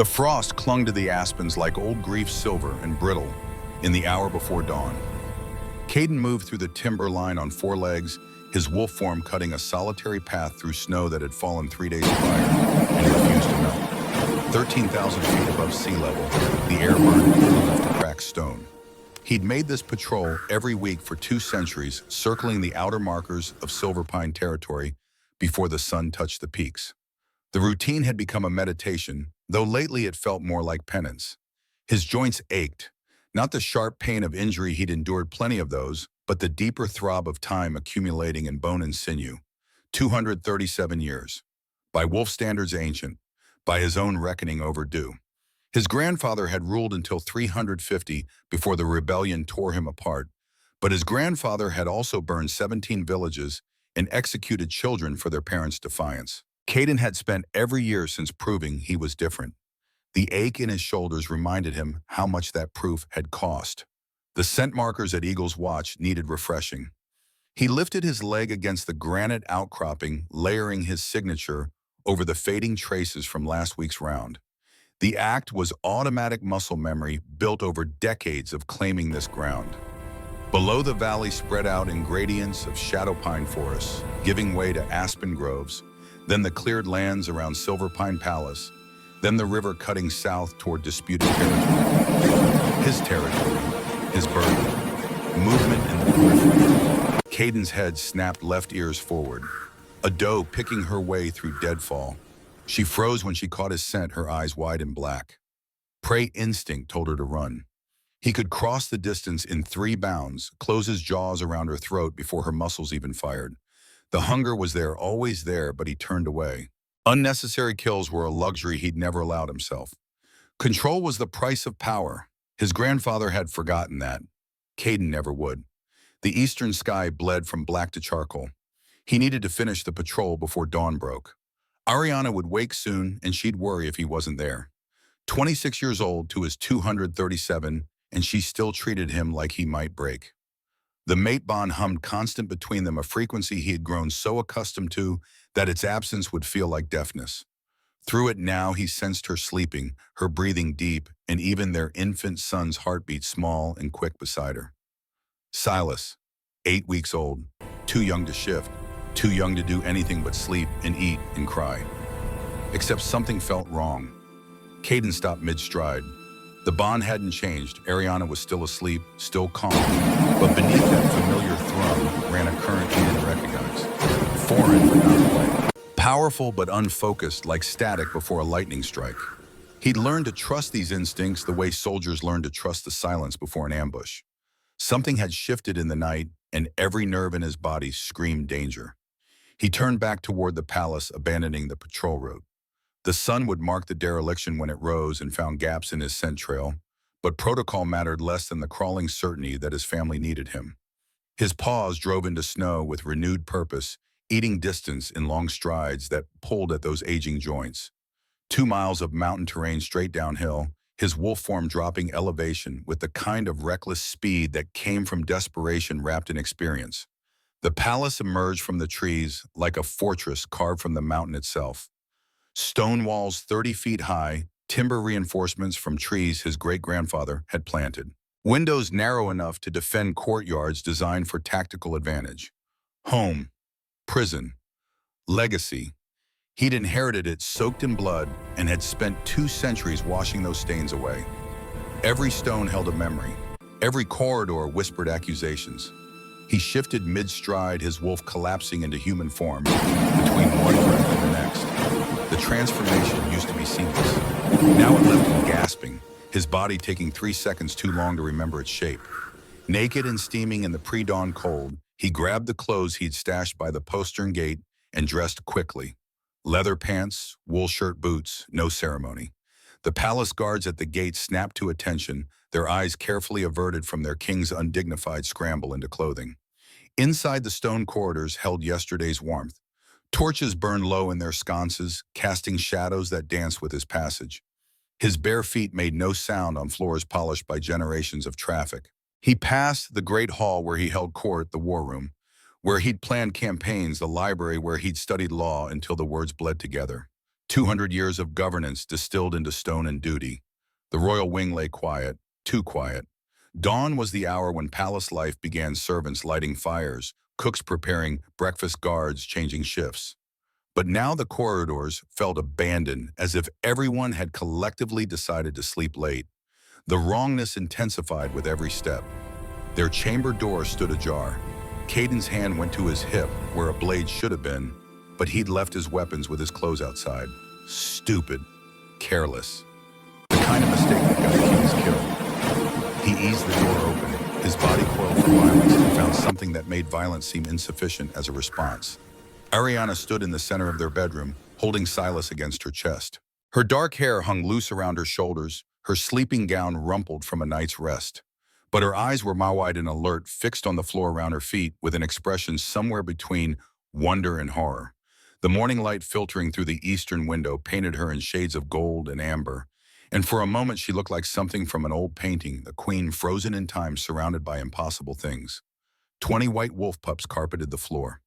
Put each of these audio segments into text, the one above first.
The frost clung to the aspens like old grief, silver and brittle in the hour before dawn. Caden moved through the timber line on four legs, his wolf form cutting a solitary path through snow that had fallen 3 days prior and refused to melt. 13,000 feet above sea level, the air burned cool enough to crack stone. He'd made this patrol every week for 2 centuries, circling the outer markers of Silver Pine territory before the sun touched the peaks. The routine had become a meditation, though lately it felt more like penance. His joints ached, not the sharp pain of injury, he'd endured plenty of those, but the deeper throb of time accumulating in bone and sinew. 237 years. By wolf standards ancient, by his own reckoning overdue. His grandfather had ruled until 350 before the rebellion tore him apart, but his grandfather had also burned 17 villages and executed children for their parents' defiance. Caden had spent every year since proving he was different. The ache in his shoulders reminded him how much that proof had cost. The scent markers at Eagle's Watch needed refreshing. He lifted his leg against the granite outcropping, layering his signature over the fading traces from last week's round. The act was automatic muscle memory built over decades of claiming this ground. Below the valley spread out in gradients of shadow pine forests, giving way to aspen groves, then the cleared lands around Silver Pine Palace, then the river cutting south toward disputed territory. His territory, his burden, movement in the periphery. Caden's head snapped left ears forward, a doe picking her way through deadfall. She froze when she caught his scent, her eyes wide and black. Prey instinct told her to run. He could cross the distance in 3 bounds, close his jaws around her throat before her muscles even fired. The hunger was there, always there, but he turned away. Unnecessary kills were a luxury he'd never allowed himself. Control was the price of power. His grandfather had forgotten that. Caden never would. The eastern sky bled from black to charcoal. He needed to finish the patrol before dawn broke. Ariana would wake soon, and she'd worry if he wasn't there. 26 years old to his 237, and she still treated him like he might break. The mate bond hummed constant between them, a frequency he had grown so accustomed to that its absence would feel like deafness. Through it now he sensed her sleeping, her breathing deep, and even their infant son's heartbeat small and quick beside her. Silas, 8 weeks old, too young to shift, too young to do anything but sleep and eat and cry. Except something felt wrong. Caden stopped mid-stride. The bond hadn't changed. Ariana was still asleep, still calm, but beneath that familiar thrum ran a current he didn't recognize. Foreign but not quite. Powerful but unfocused, like static before a lightning strike. He'd learned to trust these instincts the way soldiers learn to trust the silence before an ambush. Something had shifted in the night, and every nerve in his body screamed danger. He turned back toward the palace, abandoning the patrol route. The sun would mark the dereliction when it rose and found gaps in his scent trail, but protocol mattered less than the crawling certainty that his family needed him. His paws drove into snow with renewed purpose, eating distance in long strides that pulled at those aging joints. 2 miles of mountain terrain straight downhill, his wolf form dropping elevation with the kind of reckless speed that came from desperation wrapped in experience. The palace emerged from the trees like a fortress carved from the mountain itself. Stone walls 30 feet high, timber reinforcements from trees his great-grandfather had planted. Windows narrow enough to defend courtyards designed for tactical advantage. Home, prison, legacy. He'd inherited it soaked in blood and had spent 2 centuries washing those stains away. Every stone held a memory. Every corridor whispered accusations. He shifted mid-stride, his wolf collapsing into human form between one breath and the next. The transformation used to be seamless. Now it left him gasping, his body taking 3 seconds too long to remember its shape. Naked and steaming in the pre-dawn cold, he grabbed the clothes he'd stashed by the postern gate and dressed quickly. Leather pants, wool shirt, boots, no ceremony. The palace guards at the gate snapped to attention, their eyes carefully averted from their king's undignified scramble into clothing. Inside the stone corridors held yesterday's warmth. Torches burned low in their sconces, casting shadows that danced with his passage. His bare feet made no sound on floors polished by generations of traffic. He passed the great hall where he held court, the war room, where he'd planned campaigns, the library where he'd studied law until the words bled together. 200 years of governance distilled into stone and duty. The royal wing lay quiet, too quiet. Dawn was the hour when palace life began, servants lighting fires, cooks preparing breakfast, guards changing shifts. But now the corridors felt abandoned, as if everyone had collectively decided to sleep late. The wrongness intensified with every step. Their chamber door stood ajar. Caden's hand went to his hip, where a blade should have been, but he'd left his weapons with his clothes outside. Stupid. Careless. The kind of mistake that got the king's killed. He eased the door open, his body coiled for violence, and found something that made violence seem insufficient as a response. Ariana stood in the center of their bedroom, holding Silas against her chest. Her dark hair hung loose around her shoulders, her sleeping gown rumpled from a night's rest. But her eyes were wide and alert, fixed on the floor around her feet, with an expression somewhere between wonder and horror. The morning light filtering through the eastern window painted her in shades of gold and amber, and for a moment she looked like something from an old painting, the queen frozen in time, surrounded by impossible things. 20 white wolf pups carpeted the floor.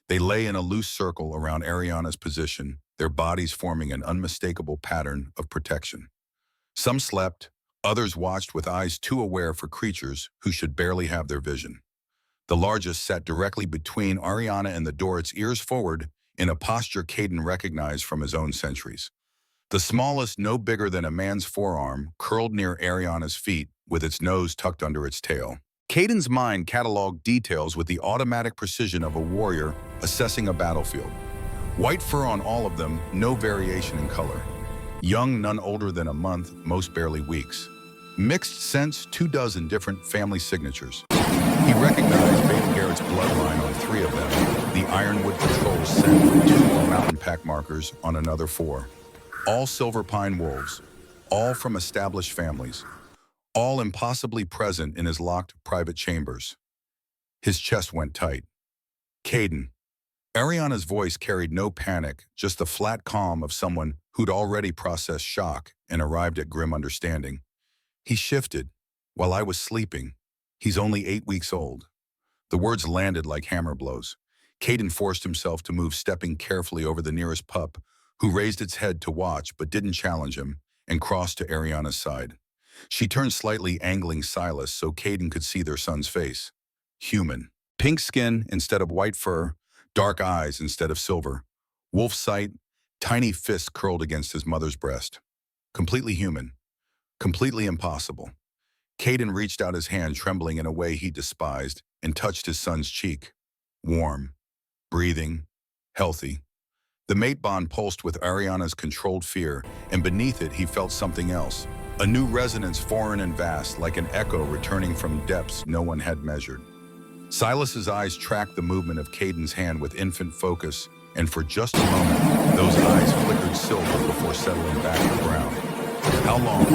They lay in a loose circle around Ariana's position, their bodies forming an unmistakable pattern of protection. Some slept, others watched with eyes too aware for creatures who should barely have their vision. The largest sat directly between Ariana and the door, its ears forward, in a posture Caden recognized from his own centuries. The smallest, no bigger than a man's forearm, curled near Ariana's feet, with its nose tucked under its tail. Caden's mind cataloged details with the automatic precision of a warrior assessing a battlefield. White fur on all of them, no variation in color. Young, none older than a month, most barely weeks. Mixed scents, 24 different family signatures. He recognized Baby Garrett's bloodline on 3 of them, the Ironwood Patrol's scent, 2 mountain pack markers on another 4. All silver pine wolves, all from established families, all impossibly present in his locked private chambers. His chest went tight. Caden. Ariana's voice carried no panic, just the flat calm of someone who'd already processed shock and arrived at grim understanding. He shifted. While I was sleeping. He's only 8 weeks old. The words landed like hammer blows. Caden forced himself to move, stepping carefully over the nearest pup, who raised its head to watch but didn't challenge him, and crossed to Ariana's side. She turned slightly, angling Silas so Caden could see their son's face. Human. Pink skin instead of white fur, dark eyes instead of silver. Wolf sight, tiny fists curled against his mother's breast. Completely human. Completely impossible. Caden reached out his hand, trembling in a way he despised, and touched his son's cheek. Warm. Breathing. Healthy. The mate bond pulsed with Ariana's controlled fear, and beneath it he felt something else. A new resonance, foreign and vast, like an echo returning from depths no one had measured. Silas's eyes tracked the movement of Caden's hand with infant focus, and for just a moment, those eyes flickered silver before settling back to the ground. How long?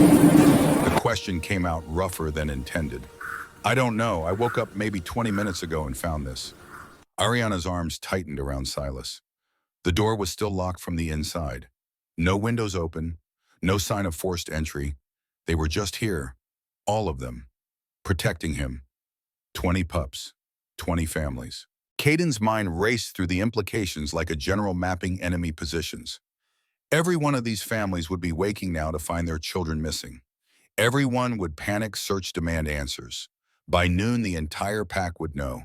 The question came out rougher than intended. I don't know. I woke up maybe 20 minutes ago and found this. Ariana's arms tightened around Silas. The door was still locked from the inside. No windows open, no sign of forced entry. They were just here, all of them, protecting him. 20 pups, 20 families. Caden's mind raced through the implications like a general mapping enemy positions. Every one of these families would be waking now to find their children missing. Everyone would panic, search, demand answers. By noon, the entire pack would know.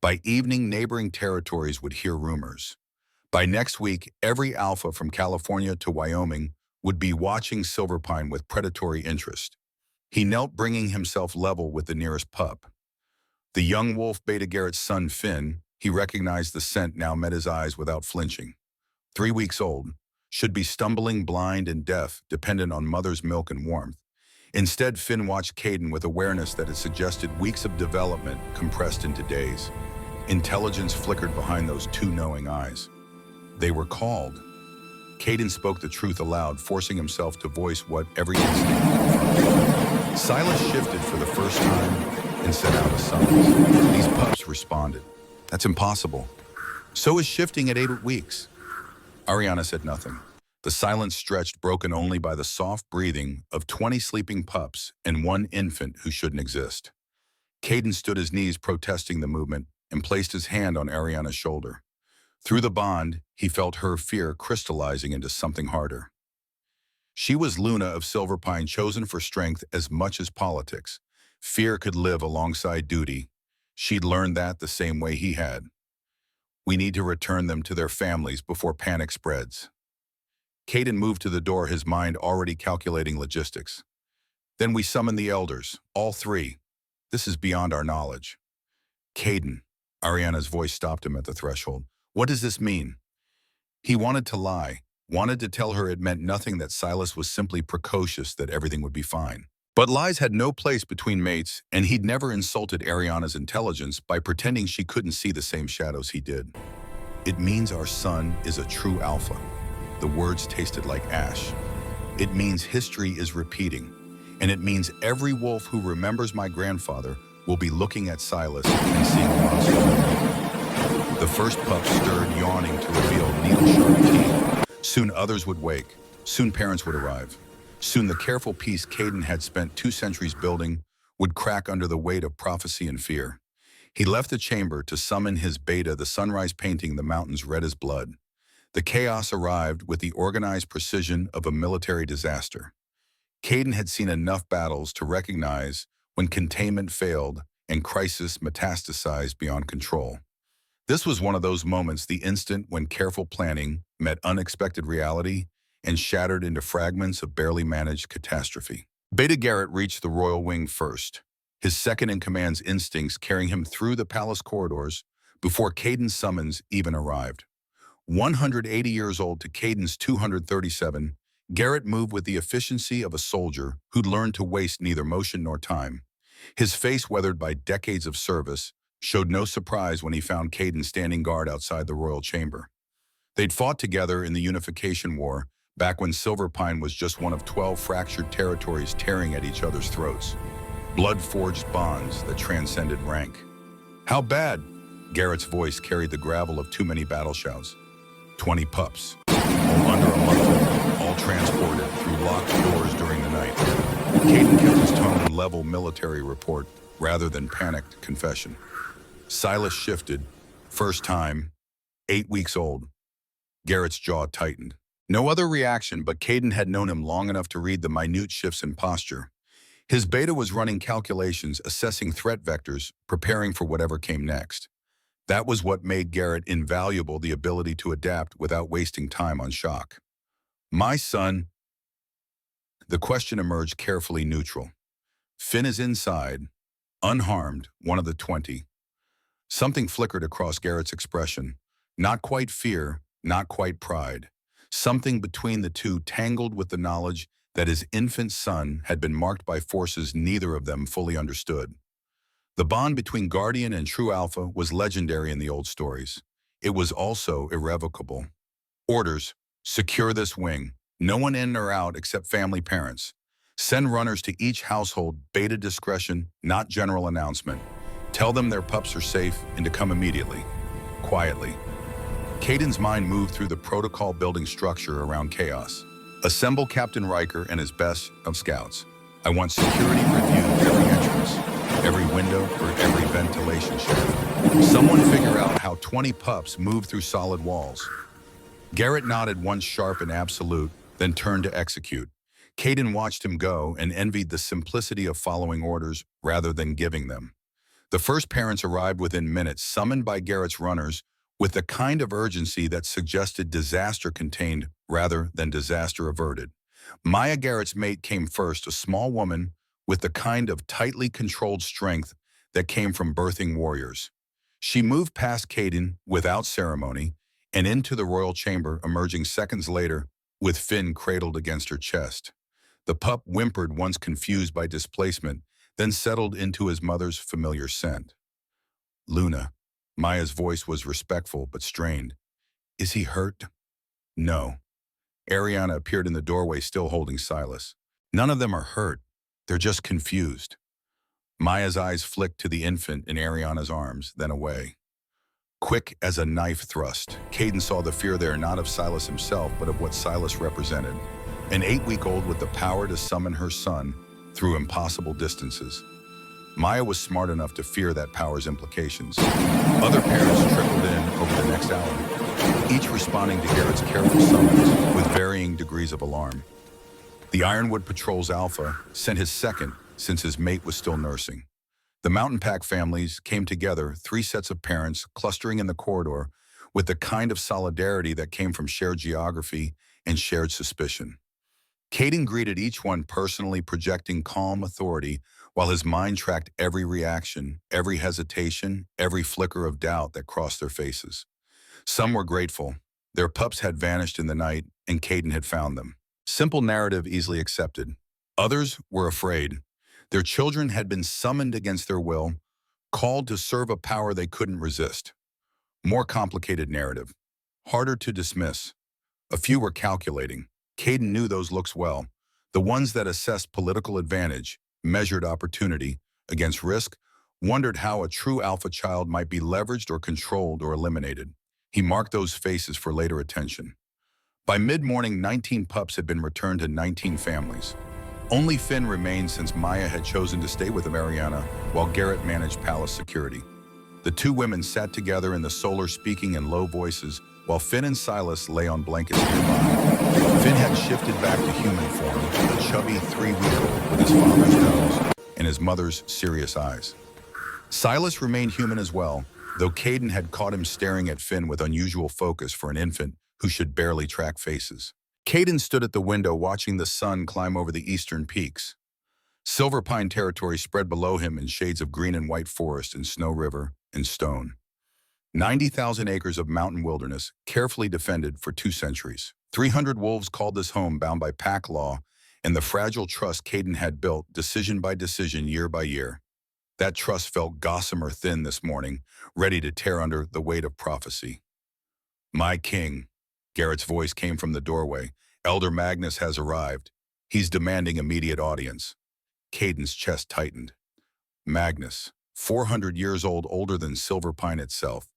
By evening, neighboring territories would hear rumors. By next week, every alpha from California to Wyoming would be watching Silverpine with predatory interest. He knelt, bringing himself level with the nearest pup. The young wolf, Beta Garrett's son, Finn, he recognized the scent, now met his eyes without flinching. 3 weeks old. Should be stumbling, blind, and deaf, dependent on mother's milk and warmth. Instead, Finn watched Caden with awareness that it suggested weeks of development compressed into days. Intelligence flickered behind those 2 knowing eyes. They were called. Caden spoke the truth aloud, forcing himself to voice what every instinct confronted. Silas shifted for the first time and set out a summons. These pups responded. That's impossible. So is shifting at 8 weeks. Ariana said nothing. The silence stretched, broken only by the soft breathing of 20 sleeping pups and 1 infant who shouldn't exist. Caden stood his knees, protesting the movement, and placed his hand on Ariana's shoulder. Through the bond, he felt her fear crystallizing into something harder. She was Luna of Silverpine, chosen for strength as much as politics. Fear could live alongside duty. She'd learned that the same way he had. We need to return them to their families before panic spreads. Caden moved to the door, his mind already calculating logistics. Then we summon the elders, all three. This is beyond our knowledge. Caden, Ariana's voice stopped him at the threshold. What does this mean? He wanted to lie, wanted to tell her it meant nothing, that Silas was simply precocious, that everything would be fine. But lies had no place between mates, and he'd never insulted Ariana's intelligence by pretending she couldn't see the same shadows he did. It means our son is a true alpha. The words tasted like ash. It means history is repeating, and it means every wolf who remembers my grandfather will be looking at Silas and seeing a monster. The first pup stirred, yawning to reveal needle-sharp teeth. Soon others would wake. Soon parents would arrive. Soon the careful peace Caden had spent 2 centuries building would crack under the weight of prophecy and fear. He left the chamber to summon his beta, the sunrise painting the mountains red as blood. The chaos arrived with the organized precision of a military disaster. Caden had seen enough battles to recognize when containment failed and crisis metastasized beyond control. This was one of those moments, the instant when careful planning met unexpected reality and shattered into fragments of barely managed catastrophe. Beta Garrett reached the royal wing first, his second-in-command's instincts carrying him through the palace corridors before Caden's summons even arrived. 180 years old to Caden's 237, Garrett moved with the efficiency of a soldier who'd learned to waste neither motion nor time. His face, weathered by decades of service, showed no surprise when he found Caden standing guard outside the royal chamber. They'd fought together in the Unification War, back when Silverpine was just one of 12 fractured territories tearing at each other's throats. Blood-forged bonds that transcended rank. How bad? Garrett's voice carried the gravel of too many battle shouts. 20 pups, all under a month old, all transported through locked doors during the night. Caden kept his tone level, military report rather than panicked confession. Silas shifted. First time, 8 weeks old. Garrett's jaw tightened. No other reaction, but Caden had known him long enough to read the minute shifts in posture. His beta was running calculations, assessing threat vectors, preparing for whatever came next. That was what made Garrett invaluable, the ability to adapt without wasting time on shock. My son. The question emerged carefully neutral. Finn is inside, unharmed, one of the 20. Something flickered across Garrett's expression. Not quite fear, not quite pride. Something between the two, tangled with the knowledge that his infant son had been marked by forces neither of them fully understood. The bond between Guardian and True Alpha was legendary in the old stories. It was also irrevocable. Orders: secure this wing. No one in or out except family parents. Send runners to each household. Beta discretion, not general announcement. Tell them their pups are safe and to come immediately. Quietly. Caden's mind moved through the protocol-building structure around chaos. Assemble Captain Riker and his best of scouts. I want security review every entrance, every window, or every ventilation shaft. Someone figure out how 20 pups move through solid walls. Garrett nodded once, sharp and absolute, then turned to execute. Caden watched him go and envied the simplicity of following orders rather than giving them. The first parents arrived within minutes, summoned by Garrett's runners, with the kind of urgency that suggested disaster contained rather than disaster averted. Maya, Garrett's mate, came first, a small woman with the kind of tightly controlled strength that came from birthing warriors. She moved past Caden without ceremony and into the royal chamber, emerging seconds later with Finn cradled against her chest. The pup whimpered, once confused by displacement, then settled into his mother's familiar scent. Luna. Maya's voice was respectful but strained. Is he hurt? No. Ariana appeared in the doorway, still holding Silas. None of them are hurt. They're just confused. Maya's eyes flicked to the infant in Ariana's arms, then away. Quick as a knife thrust, Caden saw the fear there, not of Silas himself, but of what Silas represented. An 8-week-old with the power to summon her son through impossible distances. Maya was smart enough to fear that power's implications. Other parents trickled in over the next hour, each responding to Garrett's careful summons with varying degrees of alarm. The Ironwood Patrol's Alpha sent his second since his mate was still nursing. The Mountain Pack families came together, three sets of parents clustering in the corridor with the kind of solidarity that came from shared geography and shared suspicion. Caden greeted each one personally, projecting calm authority while his mind tracked every reaction, every hesitation, every flicker of doubt that crossed their faces. Some were grateful. Their pups had vanished in the night, and Caden had found them. Simple narrative easily accepted. Others were afraid. Their children had been summoned against their will, called to serve a power they couldn't resist. More complicated narrative. Harder to dismiss. A few were calculating. Caden knew those looks well. The ones that assessed political advantage, measured opportunity against risk, wondered how a true alpha child might be leveraged or controlled or eliminated. He marked those faces for later attention. By mid-morning, 19 pups had been returned to 19 families. Only Finn remained since Maya had chosen to stay with Mariana while Garrett managed palace security. The two women sat together in the solar, speaking in low voices while Finn and Silas lay on blankets nearby. Finn had shifted back to human form, a chubby 3-week-old with his father's nose and his mother's serious eyes. Silas remained human as well, though Caden had caught him staring at Finn with unusual focus for an infant who should barely track faces. Caden stood at the window watching the sun climb over the eastern peaks. Silver Pine territory spread below him in shades of green and white forest and snow river and stone. 90,000 acres of mountain wilderness, carefully defended for 2 centuries. 300 wolves called this home, bound by pack law and the fragile trust Caden had built decision by decision, year by year. That trust felt gossamer thin this morning, ready to tear under the weight of prophecy. "My king," Garrett's voice came from the doorway. "Elder Magnus has arrived. He's demanding immediate audience." Caden's chest tightened. Magnus, 400 years old, older than Silver Pine itself.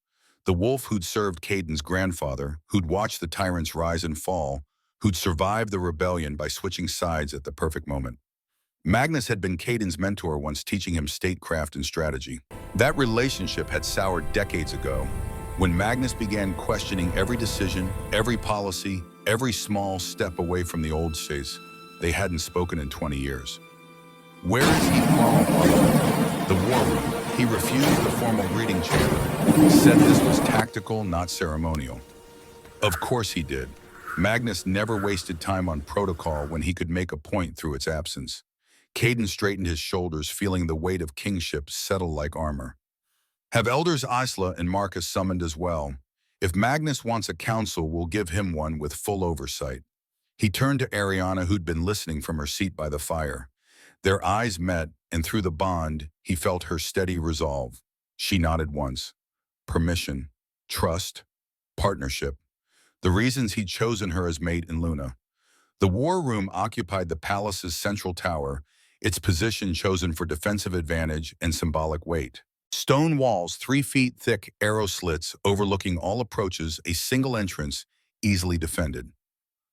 The wolf who'd served Caden's grandfather, who'd watched the tyrants rise and fall, who'd survived the rebellion by switching sides at the perfect moment. Magnus had been Caden's mentor once, teaching him statecraft and strategy. That relationship had soured decades ago, when Magnus began questioning every decision, every policy, every small step away from the old days. They hadn't spoken in 20 years. "Where is he?" "The war room." He refused the formal greeting chamber, said this was tactical, not ceremonial. Of course he did. Magnus never wasted time on protocol when he could make a point through its absence. Caden straightened his shoulders, feeling the weight of kingship settle like armor. "Have Elders Isla and Marcus summoned as well. If Magnus wants a council, we'll give him one with full oversight." He turned to Ariana, who'd been listening from her seat by the fire. Their eyes met, and through the bond, he felt her steady resolve. She nodded once. Permission, trust, partnership. The reasons he'd chosen her as mate in Luna. The war room occupied the palace's central tower, its position chosen for defensive advantage and symbolic weight. Stone walls, 3 feet thick, arrow slits overlooking all approaches, a single entrance, easily defended.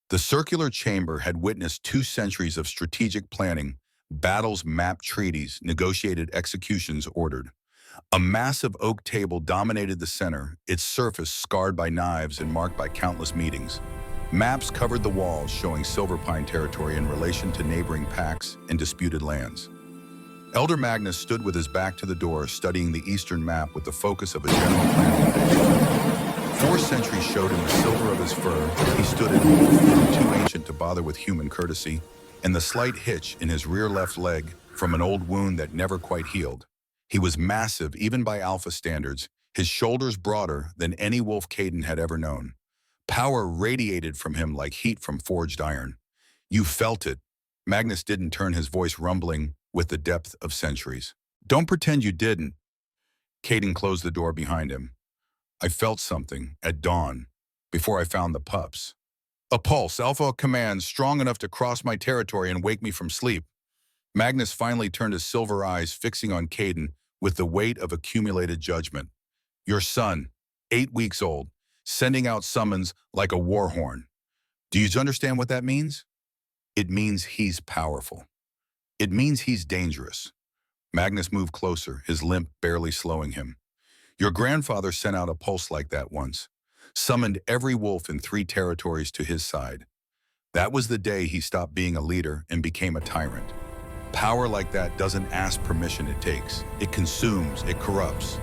The circular chamber had witnessed 2 centuries of strategic planning, battles mapped, treaties, negotiated, executions ordered. A massive oak table dominated the center, its surface scarred by knives and marked by countless meetings. Maps covered the walls, showing Silver Pine territory in relation to neighboring packs and disputed lands. Elder Magnus stood with his back to the door, studying the eastern map with the focus of a general plan invasion. 4 centuries showed in the silver of his fur. He stood in wolf, too ancient to bother with human courtesy, and the slight hitch in his rear left leg from an old wound that never quite healed. He was massive, even by Alpha standards, his shoulders broader than any wolf Caden had ever known. Power radiated from him like heat from forged iron. You felt it. Magnus didn't turn, his voice rumbling with the depth of centuries. "Don't pretend you didn't." Caden closed the door behind him. "I felt something at dawn, before I found the pups. A pulse, Alpha command, strong enough to cross my territory and wake me from sleep." Magnus finally turned his silver eyes, fixing on Caden with the weight of accumulated judgment. "Your son, 8 weeks old, sending out summons like a war horn. Do you understand what that means? It means he's powerful. It means he's dangerous. Magnus moved closer, his limp barely slowing him. Your grandfather sent out a pulse like that once, summoned every wolf in 3 territories to his side. That was the day he stopped being a leader and became a tyrant. Power like that doesn't ask permission, it takes. It consumes, it corrupts.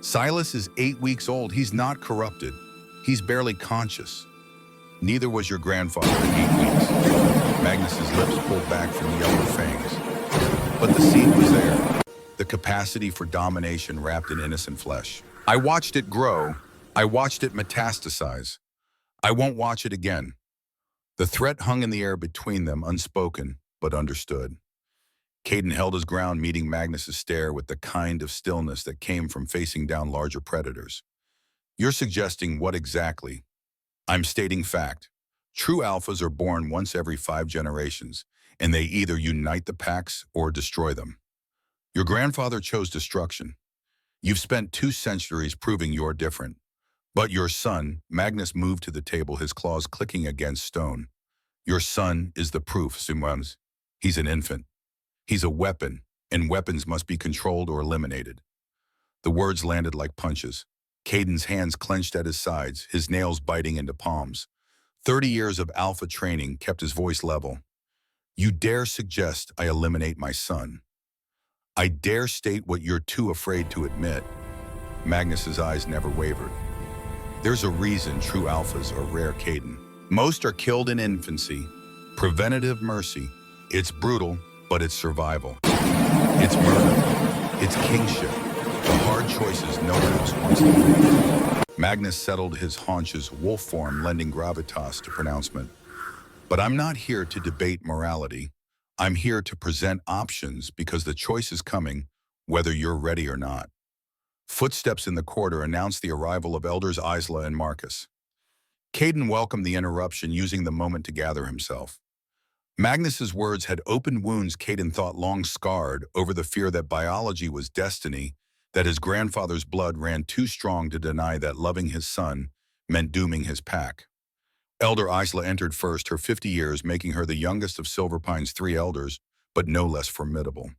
Silas is 8 weeks old. He's not corrupted. He's barely conscious. Neither was your grandfather at 8 weeks. Magnus's lips pulled back from the yellow fangs. But the seed was there. The capacity for domination wrapped in innocent flesh. I watched it grow. I watched it metastasize. I won't watch it again. The threat hung in the air between them, unspoken, but understood. Caden held his ground, meeting Magnus's stare with the kind of stillness that came from facing down larger predators. You're suggesting what exactly? I'm stating fact. True alphas are born once every 5 generations, and they either unite the packs or destroy them. Your grandfather chose destruction. You've spent 2 centuries proving you're different. But your son, Magnus moved to the table, his claws clicking against stone. Your son is the proof, Simons. He's an infant. He's a weapon, and weapons must be controlled or eliminated. The words landed like punches. Caden's hands clenched at his sides, his nails biting into palms. 30 years of alpha training kept his voice level. You dare suggest I eliminate my son? I dare state what you're too afraid to admit. Magnus's eyes never wavered. There's a reason true alphas are rare, Caden. Most are killed in infancy. Preventative mercy. It's brutal, but it's survival. It's murder. It's kingship. The hard choices no one else wants to make. Magnus settled his haunches, wolf form lending gravitas to pronouncement. But I'm not here to debate morality. I'm here to present options because the choice is coming, whether you're ready or not. Footsteps in the corridor announced the arrival of Elders Isla and Marcus. Caden welcomed the interruption, using the moment to gather himself. Magnus's words had opened wounds Caden thought long scarred over the fear that biology was destiny, that his grandfather's blood ran too strong to deny that loving his son meant dooming his pack. Elder Isla entered first, her 50 years making her the youngest of Silverpine's 3 elders, but no less formidable.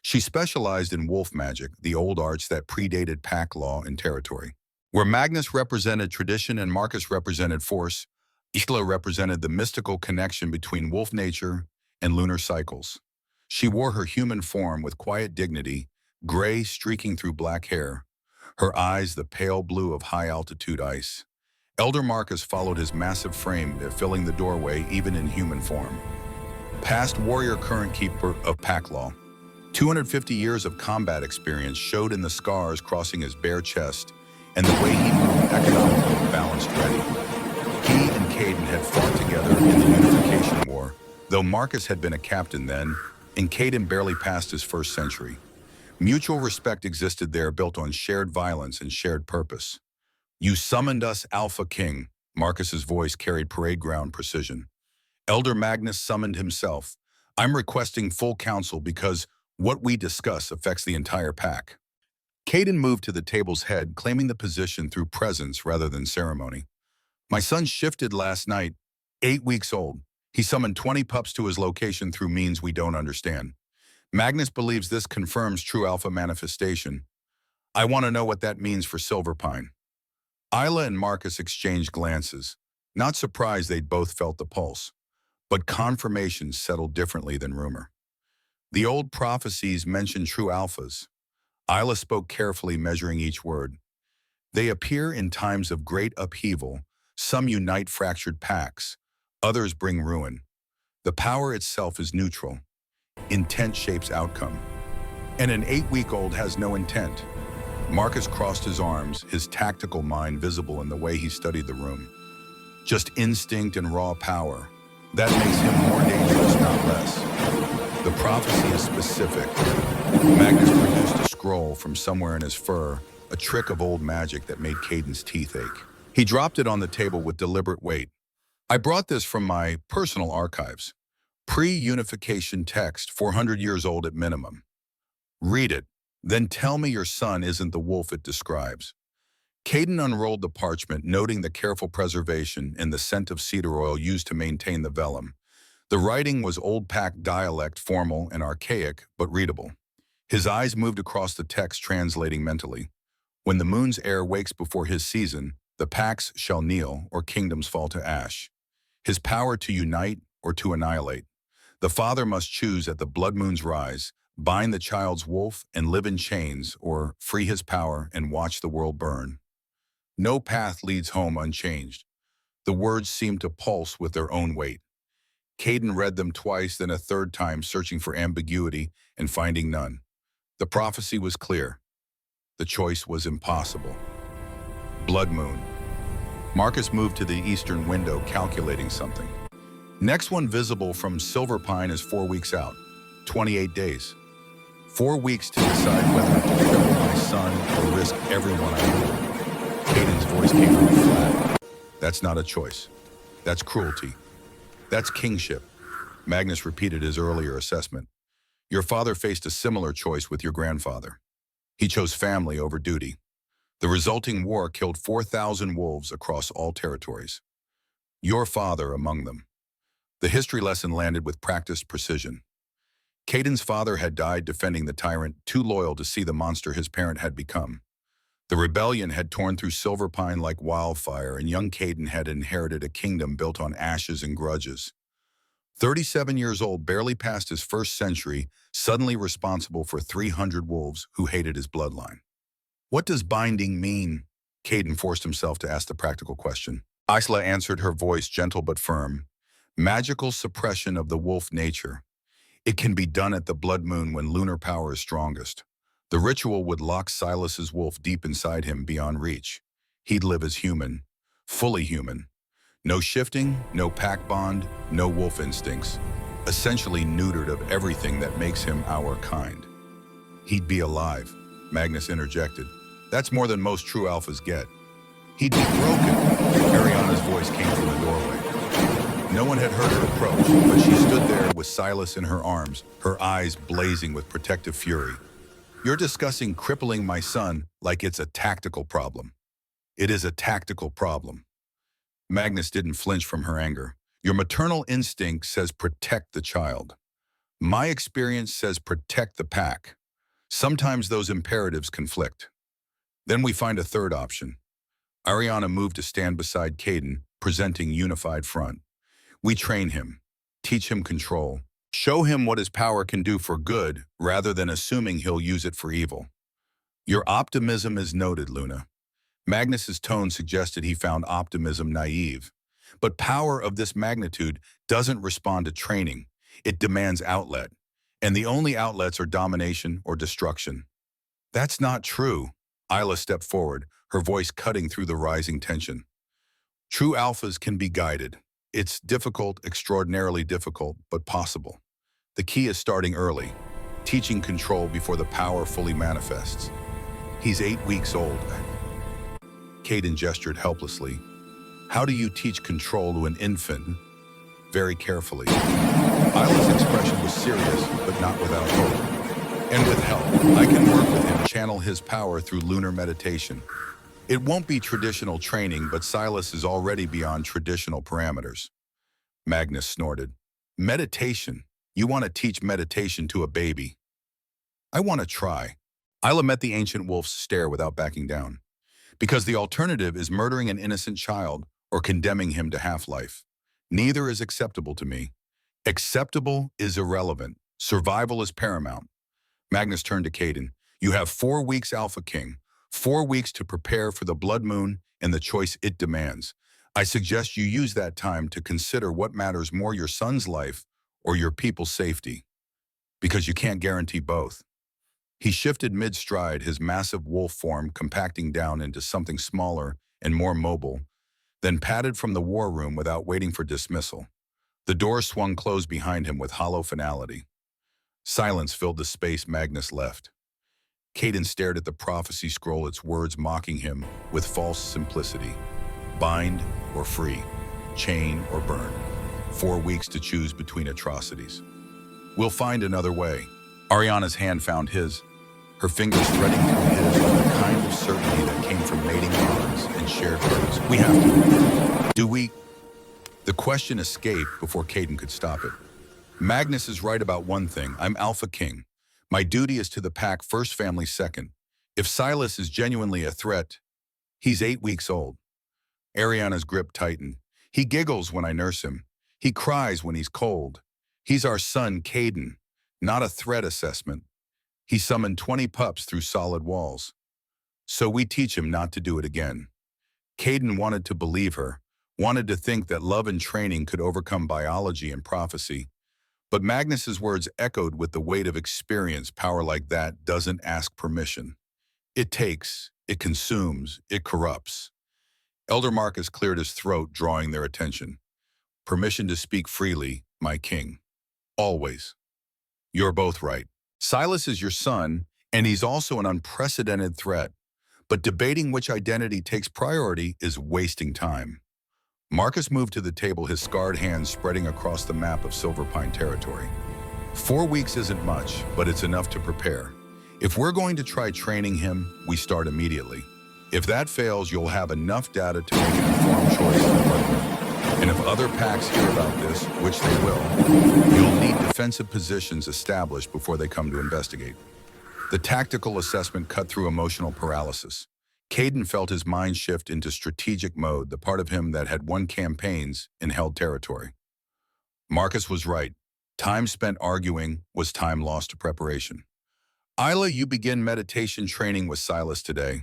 She specialized in wolf magic, the old arts that predated pack law and territory. Where Magnus represented tradition and Marcus represented force, Isla represented the mystical connection between wolf nature and lunar cycles. She wore her human form with quiet dignity, gray streaking through black hair, her eyes the pale blue of high-altitude ice. Elder Marcus followed his massive frame, filling the doorway even in human form. Past warrior, current keeper of pack law. 250 years of combat experience showed in the scars crossing his bare chest and the way he moved, economically balanced, ready. He and Caden had fought together in the Unification War, though Marcus had been a captain then, and Caden barely passed his first century. Mutual respect existed there, built on shared violence and shared purpose. You summoned us, AlphaKing. Marcus's voice carried parade ground precision. Elder Magnus summoned himself. I'm requesting full counsel because what we discuss affects the entire pack. Caden moved to the table's head, claiming the position through presence rather than ceremony. My son shifted last night, 8 weeks old. He summoned 20 pups to his location through means we don't understand. Magnus believes this confirms true alpha manifestation. I want to know what that means for Silverpine. Isla and Marcus exchanged glances. Not surprised they'd both felt the pulse. But confirmation settled differently than rumor. The old prophecies mentioned true alphas. Isla spoke carefully, measuring each word. They appear in times of great upheaval. Some unite fractured packs. Others bring ruin. The power itself is neutral. Intent shapes outcome. And an 8-week-old has no intent. Marcus crossed his arms, his tactical mind visible in the way he studied the room. Just instinct and raw power. That makes him more dangerous, not less. The prophecy is specific. Magnus produced a scroll from somewhere in his fur, a trick of old magic that made Caden's teeth ache. He dropped it on the table with deliberate weight. I brought this from my personal archives. Pre-unification text, 400 years old at minimum. Read it, then tell me your son isn't the wolf it describes. Caden unrolled the parchment, noting the careful preservation and the scent of cedar oil used to maintain the vellum. The writing was old pack dialect, formal and archaic, but readable. His eyes moved across the text, translating mentally. When the moon's heir wakes before his season, the packs shall kneel or kingdoms fall to ash. His power to unite or to annihilate. The father must choose at the blood moon's rise, bind the child's wolf and live in chains, or free his power and watch the world burn. No path leads home unchanged. The words seemed to pulse with their own weight. Caden read them twice, then a third time, searching for ambiguity and finding none. The prophecy was clear. The choice was impossible. Blood moon. Marcus moved to the eastern window, calculating something. Next one visible from Silver Pine is 4 weeks out, 28 days. 4 weeks to decide whether to cripple my son or risk everyone I know. Caden's voice came from flat. That's not a choice. That's cruelty. That's kingship. Magnus repeated his earlier assessment. Your father faced a similar choice with your grandfather. He chose family over duty. The resulting war killed 4,000 wolves across all territories. Your father among them. The history lesson landed with practiced precision. Caden's father had died defending the tyrant, too loyal to see the monster his parent had become. The rebellion had torn through Silver Pine like wildfire, and young Caden had inherited a kingdom built on ashes and grudges. 37 years old, barely past his first century, suddenly responsible for 300 wolves who hated his bloodline. What does binding mean? Caden forced himself to ask the practical question. Isla answered, her voice gentle but firm. Magical suppression of the wolf nature. It can be done at the blood moon when lunar power is strongest. The ritual would lock Silas's wolf deep inside him, beyond reach. He'd live as human, fully human. No shifting, no pack bond, no wolf instincts. Essentially neutered of everything that makes him our kind. He'd be alive, Magnus interjected. That's more than most true alphas get. He'd be broken. Ariana's voice came from the doorway. No one had heard her approach, but she stood there with Silas in her arms, her eyes blazing with protective fury. You're discussing crippling my son like it's a tactical problem. It is a tactical problem. Magnus didn't flinch from her anger. Your maternal instinct says protect the child. My experience says protect the pack. Sometimes those imperatives conflict. Then we find a third option. Ariana moved to stand beside Caden, presenting unified front. We train him, teach him control, show him what his power can do for good rather than assuming he'll use it for evil. Your optimism is noted, Luna. Magnus's tone suggested he found optimism naive. But power of this magnitude doesn't respond to training. It demands outlet. And the only outlets are domination or destruction. That's not true. Isla stepped forward, her voice cutting through the rising tension. True alphas can be guided. It's difficult, extraordinarily difficult, but possible. The key is starting early, teaching control before the power fully manifests. He's 8 weeks old. Caden gestured helplessly. How do you teach control to an infant? Very carefully. Isla's expression was serious, but not without hope. And with help, I can work with him, channel his power through lunar meditation. It won't be traditional training, but Silas is already beyond traditional parameters. Magnus snorted. Meditation? You want to teach meditation to a baby? I want to try. Isla met the ancient wolf's stare without backing down. Because the alternative is murdering an innocent child or condemning him to half-life. Neither is acceptable to me. Acceptable is irrelevant. Survival is paramount. Magnus turned to Caden. You have 4 weeks, AlphaKing. 4 weeks to prepare for the blood moon and the choice it demands. I suggest you use that time to consider what matters more, your son's life or your people's safety. Because you can't guarantee both. He shifted mid-stride, his massive wolf form compacting down into something smaller and more mobile, then padded from the war room without waiting for dismissal. The door swung closed behind him with hollow finality. Silence filled the space Magnus left. Caden stared at the prophecy scroll, its words mocking him with false simplicity. Bind or free, chain or burn. 4 weeks to choose between atrocities. We'll find another way. Ariana's hand found his, her fingers threading through his with a kind of certainty that came from mating bonds and shared burdens. We have to. Do we? The question escaped before Caden could stop it. Magnus is right about one thing. I'm AlphaKing. My duty is to the pack first, family second. If Silas is genuinely a threat, he's 8 weeks old. Ariana's grip tightened. He giggles when I nurse him. He cries when he's cold. He's our son, Caden, not a threat assessment. He summoned 20 pups through solid walls. So we teach him not to do it again. Caden wanted to believe her, wanted to think that love and training could overcome biology and prophecy. But Magnus's words echoed with the weight of experience. Power like that doesn't ask permission. It takes, it consumes, it corrupts. Elder Marcus cleared his throat, drawing their attention. Permission to speak freely, my king. Always. You're both right. Silas is your son, and he's also an unprecedented threat. But debating which identity takes priority is wasting time. Marcus moved to the table, his scarred hands spreading across the map of Silver Pine territory. 4 weeks isn't much, but it's enough to prepare. If we're going to try training him, we start immediately. If that fails, you'll have enough data to make an informed choice in the budget. And if other packs hear about this, which they will, you'll need defensive positions established before they come to investigate. The tactical assessment cut through emotional paralysis. Caden felt his mind shift into strategic mode, the part of him that had won campaigns and held territory. Marcus was right. Time spent arguing was time lost to preparation. Isla, you begin meditation training with Silas today.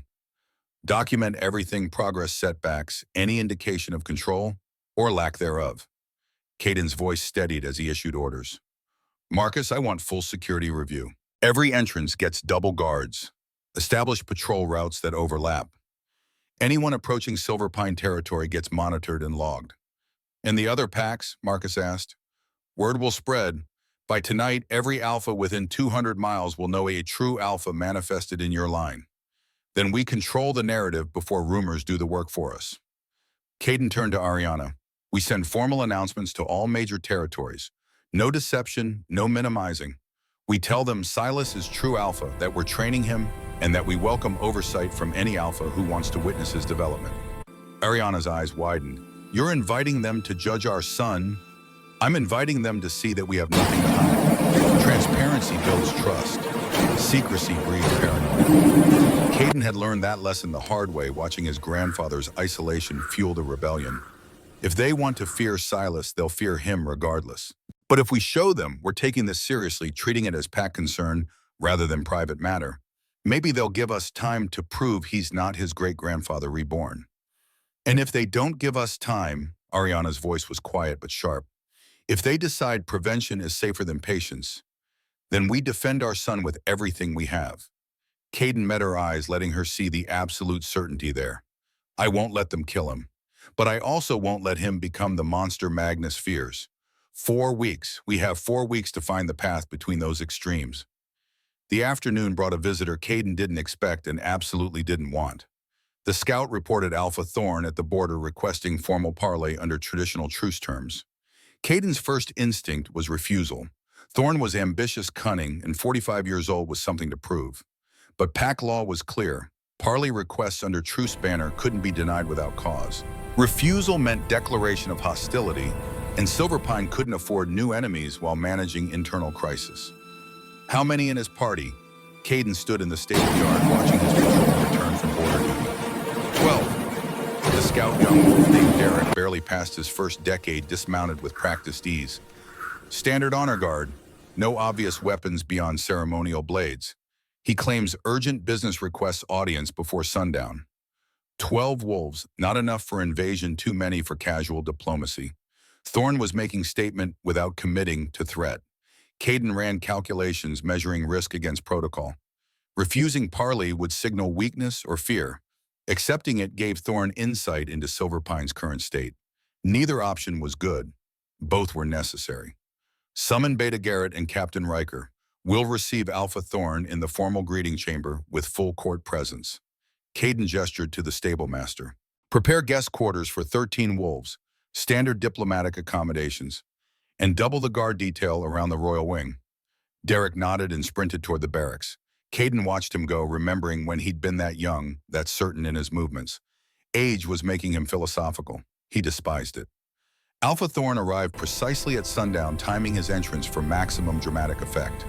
Document everything: progress, setbacks, any indication of control or lack thereof. Caden's voice steadied as he issued orders. Marcus, I want full security review. Every entrance gets double guards. Establish patrol routes that overlap. Anyone approaching Silver Pine territory gets monitored and logged. And the other packs, Marcus asked. Word will spread. By tonight, every alpha within 200 miles will know a true alpha manifested in your line. Then we control the narrative before rumors do the work for us. Caden turned to Ariana. We send formal announcements to all major territories. No deception, no minimizing. We tell them Silas is true alpha, that we're training him, and that we welcome oversight from any alpha who wants to witness his development. Ariana's eyes widened. You're inviting them to judge our son? I'm inviting them to see that we have nothing to hide. Transparency builds trust. Secrecy breeds paranoia. Caden had learned that lesson the hard way, watching his grandfather's isolation fuel the rebellion. If they want to fear Silas, they'll fear him regardless. But if we show them we're taking this seriously, treating it as pack concern rather than private matter, maybe they'll give us time to prove he's not his great-grandfather reborn. And if they don't give us time, Ariana's voice was quiet but sharp, if they decide prevention is safer than patience, then we defend our son with everything we have. Caden met her eyes, letting her see the absolute certainty there. I won't let them kill him, but I also won't let him become the monster Magnus fears. 4 weeks. We have 4 weeks to find the path between those extremes. The afternoon brought a visitor Caden didn't expect and absolutely didn't want. The scout reported Alpha Thorn at the border requesting formal parley under traditional truce terms. Caden's first instinct was refusal. Thorn was ambitious, cunning, and 45 years old with something to prove. But pack law was clear. Parley requests under truce banner couldn't be denied without cause. Refusal meant declaration of hostility, and Silver Pine couldn't afford new enemies while managing internal crisis. How many in his party? Caden stood in the stable yard watching his patrol return from border duty. 12. The scout, young wolf named Derek, barely past his first decade, dismounted with practiced ease. Standard honor guard, no obvious weapons beyond ceremonial blades. He claims urgent business requests audience before sundown. 12 wolves, not enough for invasion, too many for casual diplomacy. Thorn was making statement without committing to threat. Caden ran calculations measuring risk against protocol. Refusing parley would signal weakness or fear. Accepting it gave Thorn insight into Silver Pine's current state. Neither option was good. Both were necessary. Summon Beta Garrett and Captain Riker. We'll receive Alpha Thorn in the formal greeting chamber with full court presence. Caden gestured to the stable master. Prepare guest quarters for 13 wolves, standard diplomatic accommodations, and double the guard detail around the royal wing. Derek nodded and sprinted toward the barracks. Caden watched him go, remembering when he'd been that young, that certain in his movements. Age was making him philosophical. He despised it. Alpha Thorn arrived precisely at sundown, timing his entrance for maximum dramatic effect.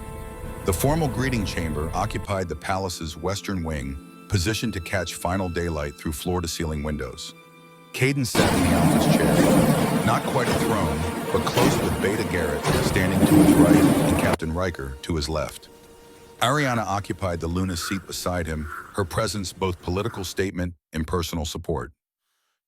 The formal greeting chamber occupied the palace's western wing, positioned to catch final daylight through floor-to-ceiling windows. Caden sat in the Alpha's chair, not quite a throne, but close with Beta Garrett standing to his right and Captain Riker to his left. Ariana occupied the Luna seat beside him, her presence both political statement and personal support.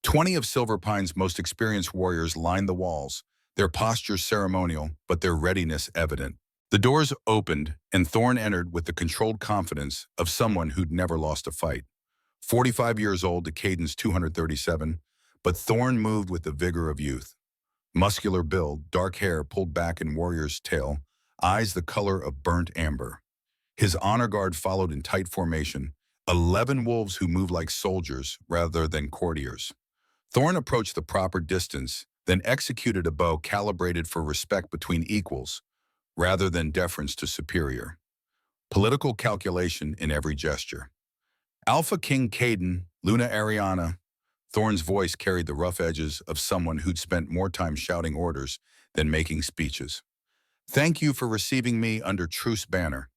20 of Silverpine's most experienced warriors lined the walls, their postures ceremonial, but their readiness evident. The doors opened, and Thorn entered with the controlled confidence of someone who'd never lost a fight. 45 years old to Caden's 237, but Thorn moved with the vigor of youth. Muscular build, dark hair pulled back in warrior's tail, eyes the color of burnt amber. His honor guard followed in tight formation, 11 wolves who moved like soldiers rather than courtiers. Thorn approached the proper distance, then executed a bow calibrated for respect between equals, rather than deference to superior. Political calculation in every gesture. AlphaKing Caden, Luna Ariana. Thorn's voice carried the rough edges of someone who'd spent more time shouting orders than making speeches. Thank you for receiving me under truce banner.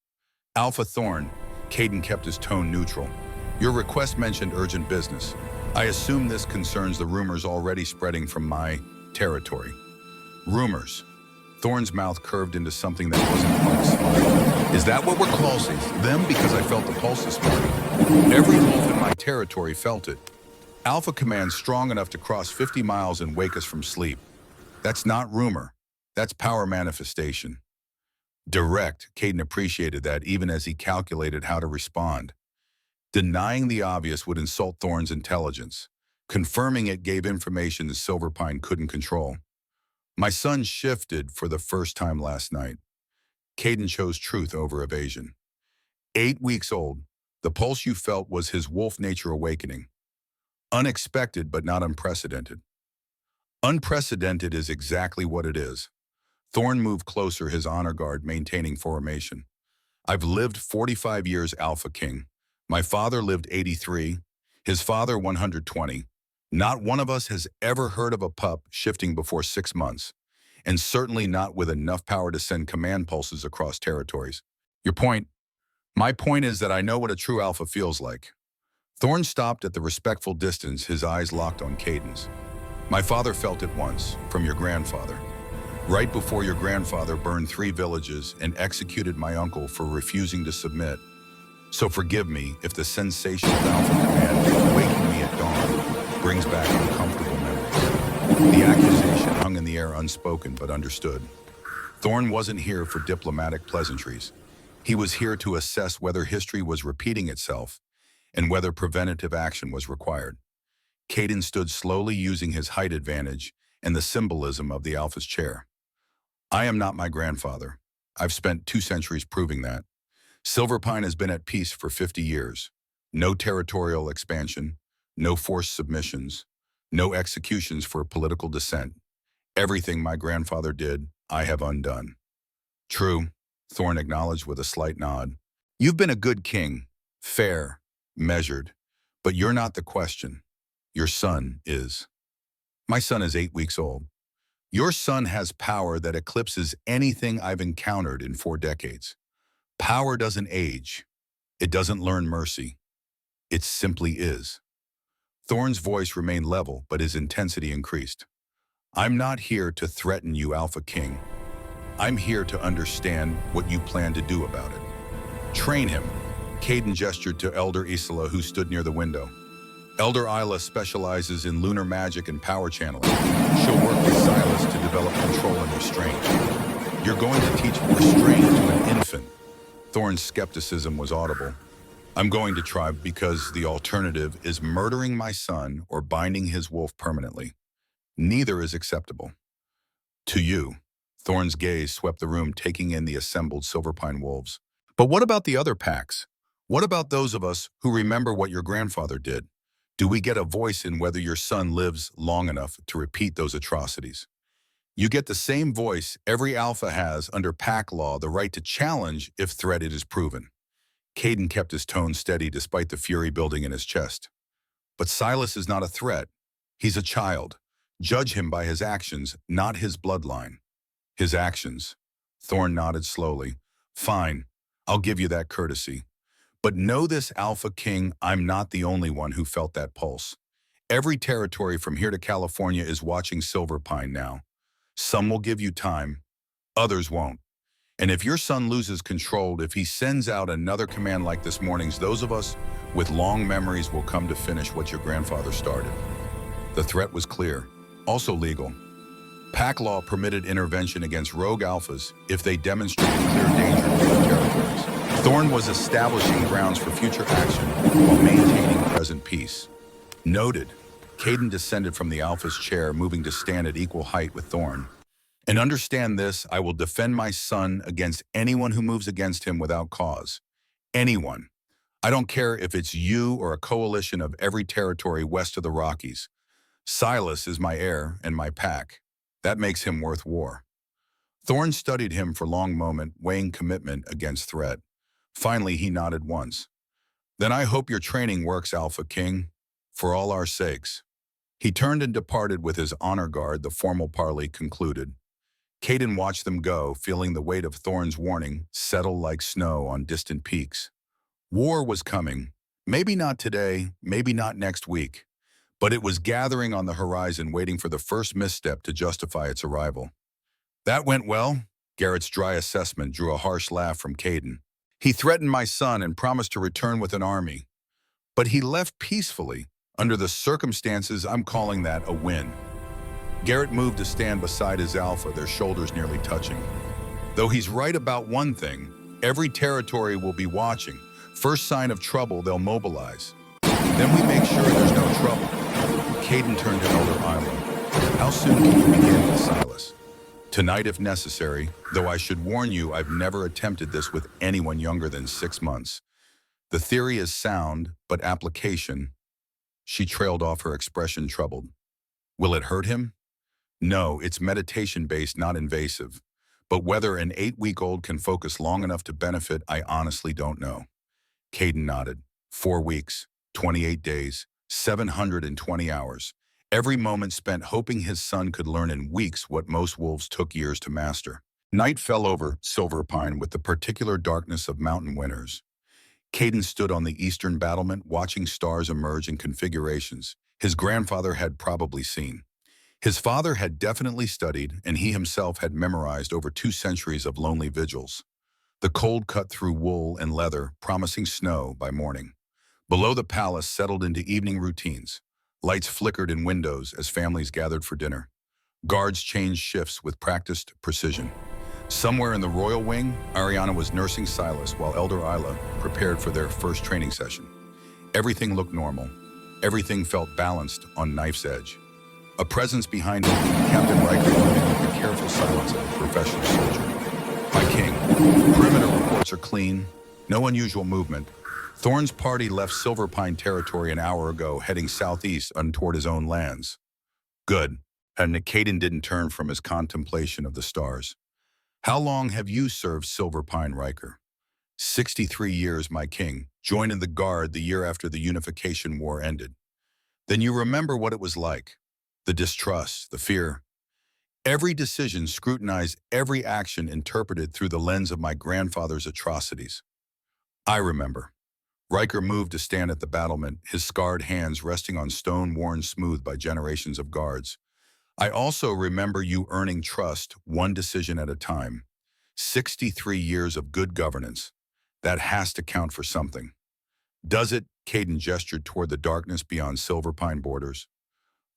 Alpha Thorn, Caden kept his tone neutral. Your request mentioned urgent business. I assume this concerns the rumors already spreading from my territory. Rumors. Thorn's mouth curved into something that wasn't quite a smile. Is that what we're calling them? Because I felt the pulse this morning. Every wolf in my territory felt it. Alpha Command strong enough to cross 50 miles and wake us from sleep. That's not rumor. That's power manifestation. Direct, Caden appreciated that even as he calculated how to respond. Denying the obvious would insult Thorn's intelligence. Confirming it gave information the Silverpine couldn't control. My son shifted for the first time last night. Caden chose truth over evasion. 8 weeks old, the pulse you felt was his wolf nature awakening. Unexpected but not unprecedented. Unprecedented is exactly what it is. Thorn moved closer, his honor guard maintaining formation. I've lived 45 years AlphaKing. My father lived 83, his father 120. Not one of us has ever heard of a pup shifting before 6 months, and certainly not with enough power to send command pulses across territories. Your point? My point is that I know what a true alpha feels like. Thorn stopped at the respectful distance, his eyes locked on Caden's. My father felt it once, from your grandfather. Right before your grandfather burned 3 villages and executed my uncle for refusing to submit. So forgive me if the sensation of Alpha Command waking me at dawn brings back uncomfortable memories. The accusation hung in the air unspoken but understood. Thorn wasn't here for diplomatic pleasantries. He was here to assess whether history was repeating itself and whether preventative action was required. Caden stood slowly, using his height advantage and the symbolism of the Alpha's chair. I am not my grandfather. I've spent 2 centuries proving that. Silverpine has been at peace for 50 years. No territorial expansion, no forced submissions, no executions for political dissent. Everything my grandfather did, I have undone. True, Thorn acknowledged with a slight nod. You've been a good king, fair, measured, but you're not the question. Your son is. My son is 8 weeks old. Your son has power that eclipses anything I've encountered in 4 decades. Power doesn't age. It doesn't learn mercy. It simply is. Thorn's voice remained level, but his intensity increased. I'm not here to threaten you, AlphaKing. I'm here to understand what you plan to do about it. Train him. Caden gestured to Elder Isla, who stood near the window. Elder Isla specializes in lunar magic and power channeling. She'll work with Silas to develop control and restraint. You're going to teach restraint to an infant. Thorn's skepticism was audible. I'm going to try because the alternative is murdering my son or binding his wolf permanently. Neither is acceptable. To you, Thorn's gaze swept the room, taking in the assembled Silverpine wolves. But what about the other packs? What about those of us who remember what your grandfather did? Do we get a voice in whether your son lives long enough to repeat those atrocities? You get the same voice every alpha has under pack law, the right to challenge if threat it is proven. Caden kept his tone steady despite the fury building in his chest. But Silas is not a threat. He's a child. Judge him by his actions, not his bloodline. His actions. Thorn nodded slowly. Fine. I'll give you that courtesy. But know this, Alpha King, I'm not the only one who felt that pulse. Every territory from here to California is watching Silver Pine now. Some will give you time, others won't. And if your son loses control, if he sends out another command like this morning's, those of us with long memories will come to finish what your grandfather started. The threat was clear, also legal. Pack law permitted intervention against rogue alphas if they demonstrated clear danger to their territories. Thorn was establishing grounds for future action while maintaining present peace. Noted, Caden descended from the alpha's chair, moving to stand at equal height with Thorn. And understand this, I will defend my son against anyone who moves against him without cause. Anyone. I don't care if it's you or a coalition of every territory west of the Rockies. Silas is my heir and my pack. That makes him worth war. Thorn studied him for a long moment, weighing commitment against threat. Finally, he nodded once. Then I hope your training works, Alpha King, for all our sakes. He turned and departed with his honor guard. The formal parley concluded. Caden watched them go, feeling the weight of Thorn's warning settle like snow on distant peaks. War was coming. Maybe not today, maybe not next week. But it was gathering on the horizon, waiting for the first misstep to justify its arrival. That went well. Garrett's dry assessment drew a harsh laugh from Caden. He threatened my son and promised to return with an army. But he left peacefully. Under the circumstances, I'm calling that a win. Garrett moved to stand beside his alpha, their shoulders nearly touching. Though he's right about one thing, every territory will be watching. First sign of trouble, they'll mobilize. Then we make sure there's no trouble. Caden turned to Elder Isla. How soon can you begin with Silas? Tonight if necessary, though I should warn you I've never attempted this with anyone younger than 6 months. The theory is sound, but application. She trailed off, her expression troubled. Will it hurt him? No, it's meditation-based, not invasive. But whether an 8-week-old can focus long enough to benefit, I honestly don't know. Caden nodded. 4 weeks, 28 days, 720 hours. Every moment spent hoping his son could learn in weeks what most wolves took years to master. Night fell over Silver Pine with the particular darkness of mountain winters. Caden stood on the eastern battlement, watching stars emerge in configurations his grandfather had probably seen. His father had definitely studied, and he himself had memorized over 2 centuries of lonely vigils. The cold cut through wool and leather, promising snow by morning. Below the palace settled into evening routines. Lights flickered in windows as families gathered for dinner. Guards changed shifts with practiced precision. Somewhere in the royal wing, Ariana was nursing Silas while Elder Isla prepared for their first training session. Everything looked normal. Everything felt balanced on knife's edge. A presence behind him, Captain Riker moving with the careful silence of a professional soldier. My king, perimeter reports are clean, no unusual movement. Thorn's party left Silver Pine territory an hour ago, heading southeast toward his own lands. Good. And Caden didn't turn from his contemplation of the stars. How long have you served Silver Pine, Riker? 63 years, my king. Joined in the Guard the year after the Unification War ended. Then you remember what it was like. The distrust, the fear. Every decision scrutinized, every action interpreted through the lens of my grandfather's atrocities. I remember. Riker moved to stand at the battlement, his scarred hands resting on stone worn smooth by generations of guards. I also remember you earning trust, one decision at a time. 63 years of good governance. That has to count for something. Does it? Caden gestured toward the darkness beyond Silver Pine borders.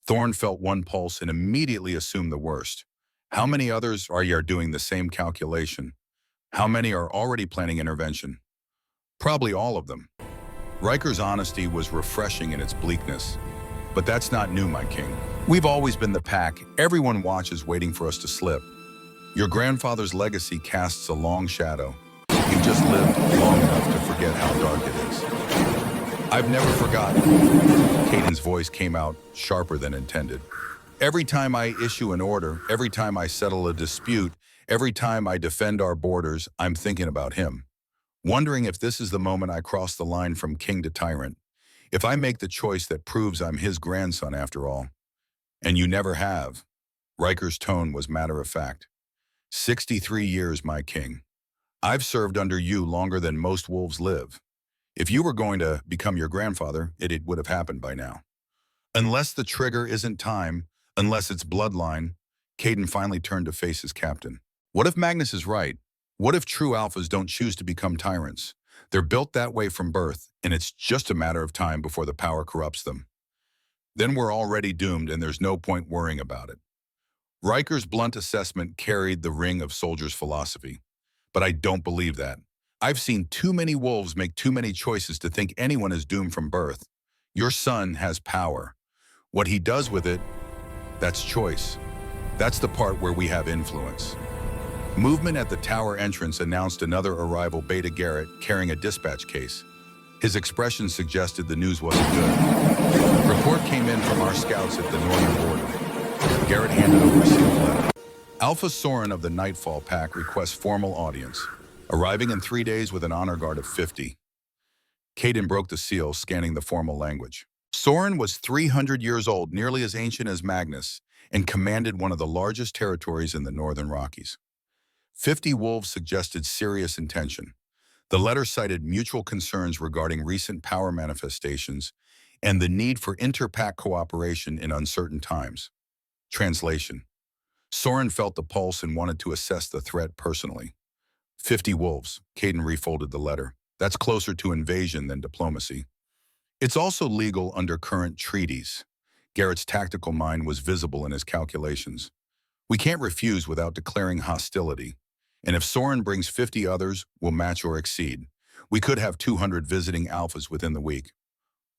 Thorn felt one pulse and immediately assumed the worst. How many others are doing the same calculation? How many are already planning intervention? Probably all of them. Riker's honesty was refreshing in its bleakness. But that's not new, my king. We've always been the pack. Everyone watches, waiting for us to slip. Your grandfather's legacy casts a long shadow. You've just lived long enough to forget how dark it is. I've never forgotten. Caden's voice came out sharper than intended. Every time I issue an order, every time I settle a dispute, every time I defend our borders, I'm thinking about him. Wondering if this is the moment I cross the line from king to tyrant. If I make the choice that proves I'm his grandson after all. And you never have. Riker's tone was matter of fact. 63 years, my king. I've served under you longer than most wolves live. If you were going to become your grandfather, it would have happened by now. Unless the trigger isn't time, unless it's bloodline, Caden finally turned to face his captain. What if Magnus is right? What if true alphas don't choose to become tyrants? They're built that way from birth, and it's just a matter of time before the power corrupts them. Then we're already doomed, and there's no point worrying about it. Riker's blunt assessment carried the ring of soldier's philosophy. But I don't believe that. I've seen too many wolves make too many choices to think anyone is doomed from birth. Your son has power. What he does with it, that's choice. That's the part where we have influence. Movement at the tower entrance announced another arrival, Beta Garrett, carrying a dispatch case. His expression suggested the news wasn't good. Report came in from our scouts at the northern border. Garrett handed over a sealed letter. Alpha Soren of the Nightfall Pack requests formal audience, arriving in 3 days with an honor guard of 50. Caden broke the seal, scanning the formal language. Soren was 300 years old, nearly as ancient as Magnus, and commanded one of the largest territories in the Northern Rockies. 50 wolves suggested serious intention. The letter cited mutual concerns regarding recent power manifestations and the need for inter-pack cooperation in uncertain times. Translation. Soren felt the pulse and wanted to assess the threat personally. 50 wolves. Caden refolded the letter. That's closer to invasion than diplomacy. It's also legal under current treaties. Garrett's tactical mind was visible in his calculations. We can't refuse without declaring hostility. And if Soren brings 50 others, we'll match or exceed. We could have 200 visiting alphas within the week.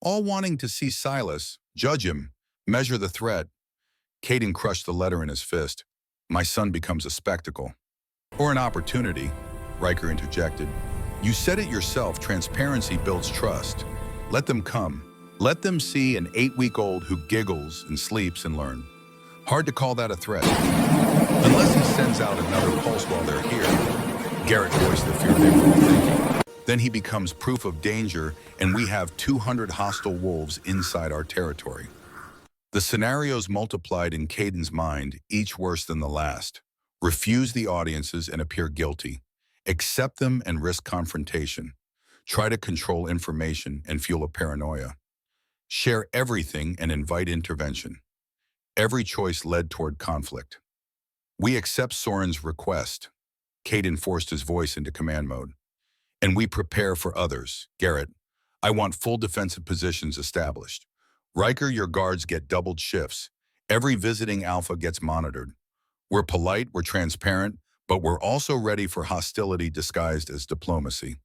All wanting to see Silas, judge him, measure the threat. Caden crushed the letter in his fist. My son becomes a spectacle. Or an opportunity, Riker interjected. You said it yourself, transparency builds trust. Let them come. Let them see an 8-week-old who giggles and sleeps and learn. Hard to call that a threat. Unless he sends out another pulse while they're here. Garrett voiced the fear they were all thinking. Then he becomes proof of danger, and we have 200 hostile wolves inside our territory. The scenarios multiplied in Caden's mind, each worse than the last. Refuse the audiences and appear guilty. Accept them and risk confrontation. Try to control information and fuel a paranoia. Share everything and invite intervention. Every choice led toward conflict. We accept Soren's request. Caden forced his voice into command mode. And we prepare for others. Garrett, I want full defensive positions established. Riker, your guards get doubled shifts. Every visiting alpha gets monitored. We're polite, we're transparent, but we're also ready for hostility disguised as diplomacy.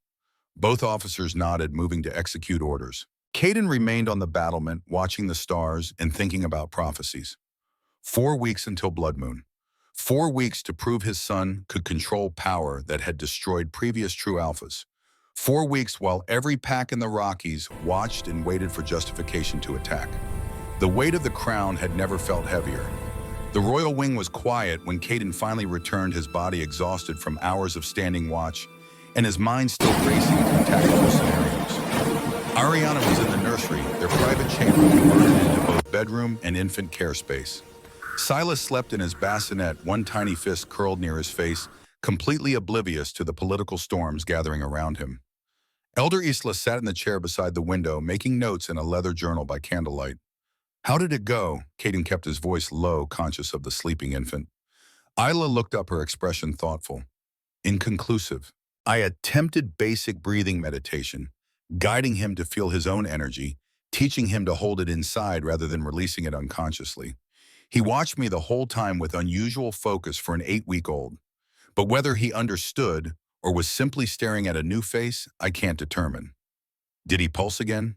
Both officers nodded, moving to execute orders. Caden remained on the battlement, watching the stars and thinking about prophecies. 4 weeks until Blood Moon. 4 weeks to prove his son could control power that had destroyed previous true alphas. 4 weeks while every pack in the Rockies watched and waited for justification to attack. The weight of the crown had never felt heavier. The royal wing was quiet when Caden finally returned, his body exhausted from hours of standing watch and his mind still racing through tactical scenarios. Ariana was in the nursery, their private chamber converted into both bedroom and infant care space. Silas slept in his bassinet, one tiny fist curled near his face, completely oblivious to the political storms gathering around him. Elder Isla sat in the chair beside the window, making notes in a leather journal by candlelight. How did it go? Caden kept his voice low, conscious of the sleeping infant. Isla looked up, her expression thoughtful. Inconclusive. I attempted basic breathing meditation, guiding him to feel his own energy, teaching him to hold it inside rather than releasing it unconsciously. He watched me the whole time with unusual focus for an 8-week-old. But whether he understood or was simply staring at a new face, I can't determine. Did he pulse again?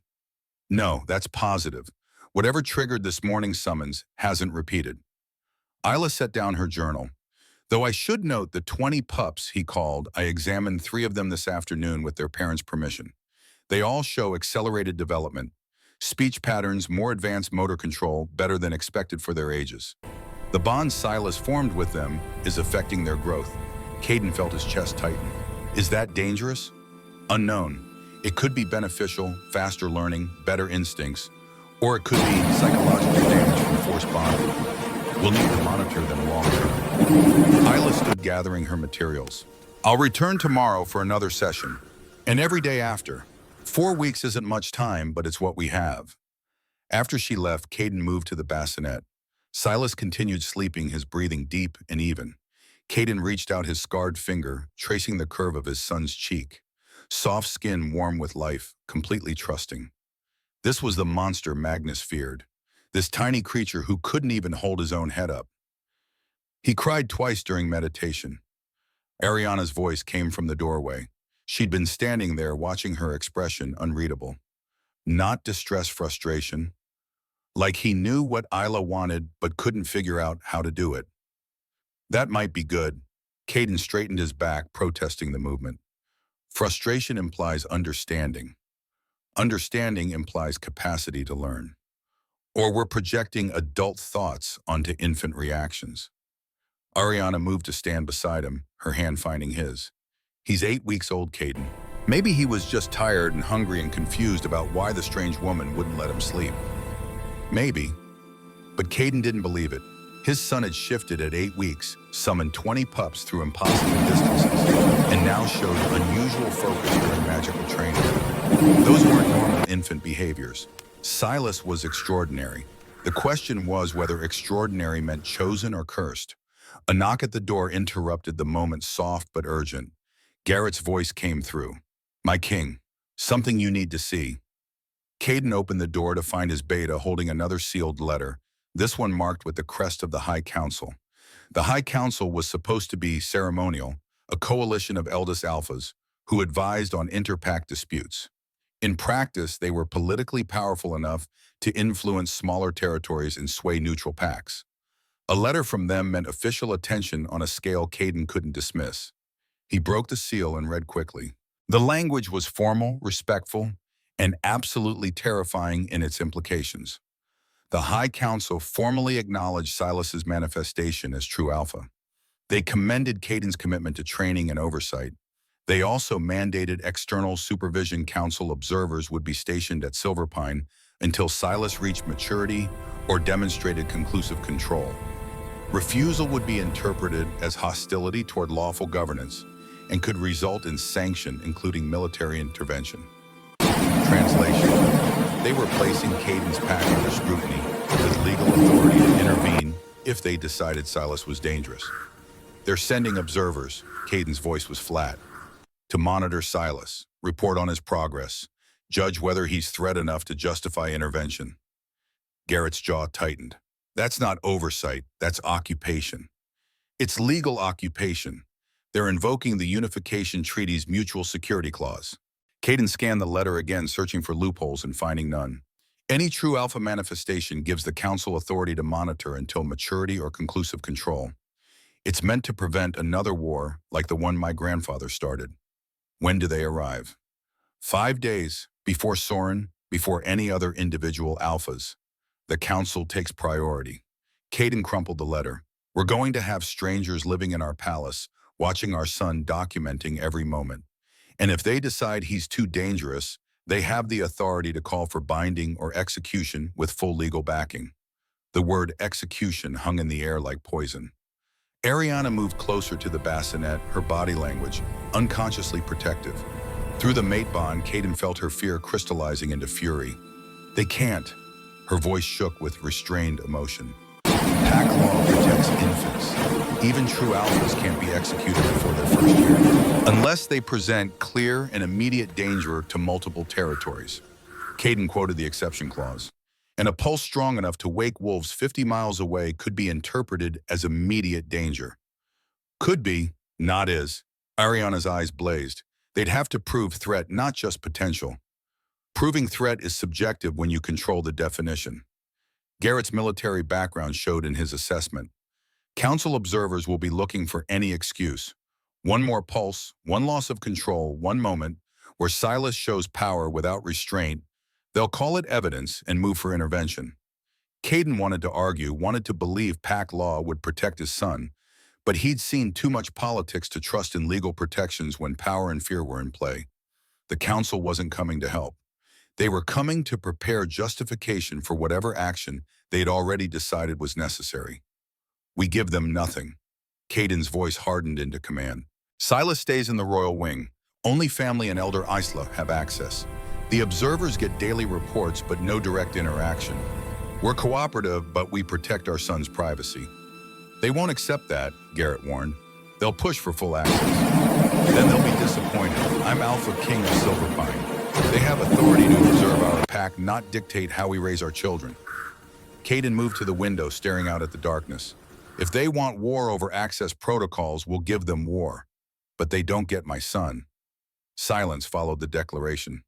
No, that's positive. Whatever triggered this morning's summons hasn't repeated. Isla set down her journal. Though I should note the 20 pups he called, I examined 3 of them this afternoon with their parents' permission. They all show accelerated development. Speech patterns, more advanced motor control, better than expected for their ages. The bond Silas formed with them is affecting their growth. Caden felt his chest tighten. Is that dangerous? Unknown. It could be beneficial, faster learning, better instincts, or it could be psychological damage from forced bonding. We'll need to monitor them long term. Isla stood gathering her materials. I'll return tomorrow for another session, and every day after. 4 weeks isn't much time, but it's what we have. After she left, Caden moved to the bassinet. Silas continued sleeping, his breathing deep and even. Caden reached out his scarred finger, tracing the curve of his son's cheek. Soft skin warm with life, completely trusting. This was the monster Magnus feared. This tiny creature who couldn't even hold his own head up. He cried twice during meditation. Ariana's voice came from the doorway. She'd been standing there watching her expression unreadable. Not distress, frustration. Like he knew what Isla wanted but couldn't figure out how to do it. That might be good. Caden straightened his back, protesting the movement. Frustration implies understanding. Understanding implies capacity to learn. Or we're projecting adult thoughts onto infant reactions. Ariana moved to stand beside him, her hand finding his. He's 8 weeks old, Caden. Maybe he was just tired and hungry and confused about why the strange woman wouldn't let him sleep. Maybe. But Caden didn't believe it. His son had shifted at 8 weeks, summoned 20 pups through impossible distances, and now showed unusual focus during magical training. Those weren't normal infant behaviors. Silas was extraordinary. The question was whether extraordinary meant chosen or cursed. A knock at the door interrupted the moment, soft but urgent. Garrett's voice came through. "My king, something you need to see." Caden opened the door to find his beta holding another sealed letter, this one marked with the crest of the High Council. The High Council was supposed to be ceremonial, a coalition of eldest alphas who advised on interpack disputes. In practice, they were politically powerful enough to influence smaller territories and sway neutral packs. A letter from them meant official attention on a scale Caden couldn't dismiss. He broke the seal and read quickly. The language was formal, respectful, and absolutely terrifying in its implications. The High Council formally acknowledged Silas's manifestation as true alpha. They commended Caden's commitment to training and oversight. They also mandated external supervision council observers would be stationed at Silverpine until Silas reached maturity or demonstrated conclusive control. Refusal would be interpreted as hostility toward lawful governance and could result in sanction, including military intervention. Translation: they were placing Caden's pack under scrutiny with legal authority to intervene if they decided Silas was dangerous. They're sending observers, Caden's voice was flat, to monitor Silas, report on his progress, judge whether he's threat enough to justify intervention. Garrett's jaw tightened. That's not oversight, that's occupation. It's legal occupation. They're invoking the Unification Treaty's Mutual Security Clause. Caden scanned the letter again, searching for loopholes and finding none. Any true alpha manifestation gives the council authority to monitor until maturity or conclusive control. It's meant to prevent another war like the one my grandfather started. When do they arrive? 5 days before Soren, before any other individual alphas. The council takes priority. Caden crumpled the letter. We're going to have strangers living in our palace, watching our son, documenting every moment. And if they decide he's too dangerous, they have the authority to call for binding or execution with full legal backing. The word execution hung in the air like poison. Ariana moved closer to the bassinet, her body language unconsciously protective. Through the mate bond, Caden felt her fear crystallizing into fury. They can't. Her voice shook with restrained emotion. Pack law protects infants. Even true alphas can't be executed before their first year, unless they present clear and immediate danger to multiple territories. Caden quoted the exception clause. And a pulse strong enough to wake wolves 50 miles away could be interpreted as immediate danger. Could be, not is. Ariana's eyes blazed. They'd have to prove threat, not just potential. Proving threat is subjective when you control the definition. Garrett's military background showed in his assessment. Council observers will be looking for any excuse. One more pulse, one loss of control, one moment where Silas shows power without restraint. They'll call it evidence and move for intervention. Caden wanted to argue, wanted to believe pack law would protect his son, but he'd seen too much politics to trust in legal protections when power and fear were in play. The council wasn't coming to help. They were coming to prepare justification for whatever action they'd already decided was necessary. We give them nothing. Caden's voice hardened into command. Silas stays in the royal wing. Only family and Elder Isla have access. The observers get daily reports but no direct interaction. We're cooperative, but we protect our son's privacy. They won't accept that, Garrett warned. They'll push for full access. Then they'll be disappointed. I'm AlphaKing of Silverpine. They have authority to observe our pack, not dictate how we raise our children. Caden moved to the window, staring out at the darkness. If they want war over access protocols, we'll give them war. But they don't get my son. Silence followed the declaration.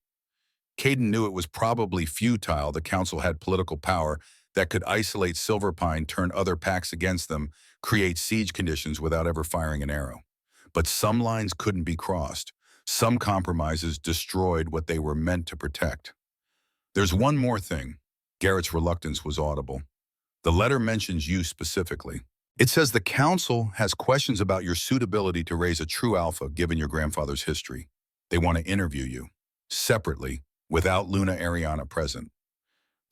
Caden knew it was probably futile. The council had political power that could isolate Silverpine, turn other packs against them, create siege conditions without ever firing an arrow. But some lines couldn't be crossed. Some compromises destroyed what they were meant to protect. There's one more thing. Garrett's reluctance was audible. The letter mentions you specifically. It says the council has questions about your suitability to raise a true alpha given your grandfather's history. They want to interview you, separately, without Luna Ariana present.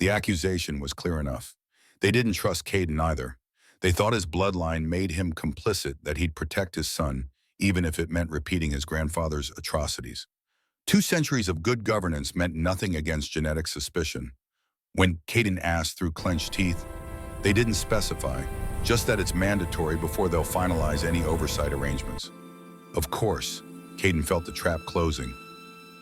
The accusation was clear enough. They didn't trust Caden either. They thought his bloodline made him complicit, that he'd protect his son, even if it meant repeating his grandfather's atrocities. 2 centuries of good governance meant nothing against genetic suspicion. When Caden asked through clenched teeth, they didn't specify, just that it's mandatory before they'll finalize any oversight arrangements. Of course, Caden felt the trap closing.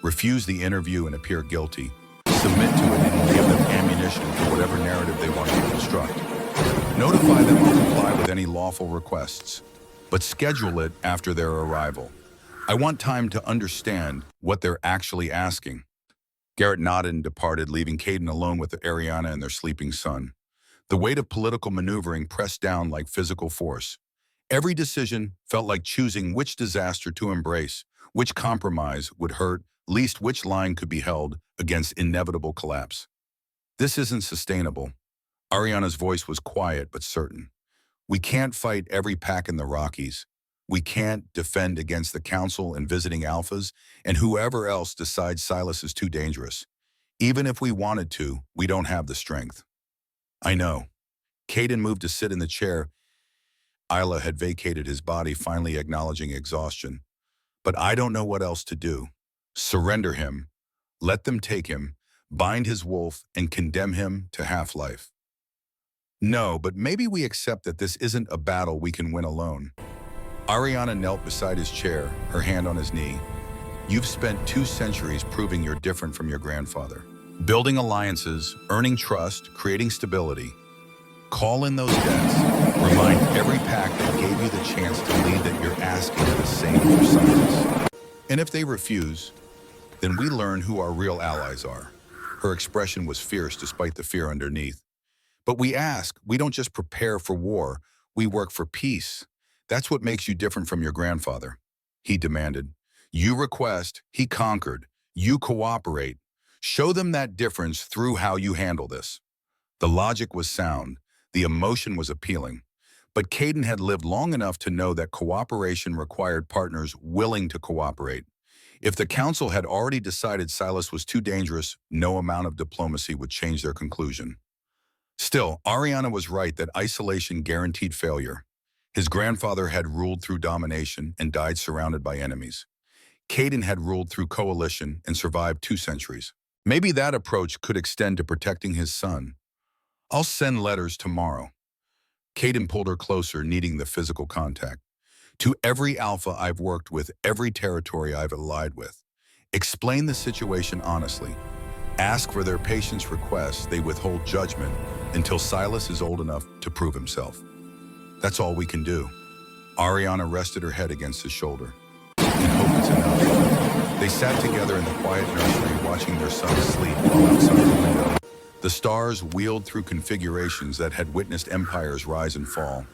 Refuse the interview and appear guilty. Submit to it and give them ammunition for whatever narrative they want to construct. Notify them or comply with any lawful requests, but schedule it after their arrival. I want time to understand what they're actually asking. Garrett nodded and departed, leaving Caden alone with Ariana and their sleeping son. The weight of political maneuvering pressed down like physical force. Every decision felt like choosing which disaster to embrace, which compromise would hurt least, which line could be held against inevitable collapse. This isn't sustainable. Ariana's voice was quiet but certain. We can't fight every pack in the Rockies. We can't defend against the council and visiting alphas and whoever else decides Silas is too dangerous. Even if we wanted to, we don't have the strength. I know. Caden moved to sit in the chair. Isla had vacated his body, finally acknowledging exhaustion. But I don't know what else to do. Surrender him, let them take him, bind his wolf, and condemn him to half-life. No, but maybe we accept that this isn't a battle we can win alone. Ariana knelt beside his chair, her hand on his knee. You've spent 2 centuries proving you're different from your grandfather. Building alliances, earning trust, creating stability. Call in those debts. Remind every pack that gave you the chance to lead that you're asking the same for Silas. And if they refuse, then we learn who our real allies are. Her expression was fierce despite the fear underneath. But we ask, we don't just prepare for war, we work for peace. That's what makes you different from your grandfather. He demanded. You request, he conquered. You cooperate. Show them that difference through how you handle this. The logic was sound. The emotion was appealing. But Caden had lived long enough to know that cooperation required partners willing to cooperate. If the council had already decided Silas was too dangerous, no amount of diplomacy would change their conclusion. Still, Ariana was right that isolation guaranteed failure. His grandfather had ruled through domination and died surrounded by enemies. Caden had ruled through coalition and survived 2 centuries. Maybe that approach could extend to protecting his son. I'll send letters tomorrow. Caden pulled her closer, needing the physical contact. To every alpha I've worked with, every territory I've allied with. Explain the situation honestly. Ask for their patience requests. They withhold judgment until Silas is old enough to prove himself. That's all we can do. Ariana rested her head against his shoulder. In hope it's enough. They sat together in the quiet nursery, watching their son sleep while outside the window. The stars wheeled through configurations that had witnessed empires rise and fall.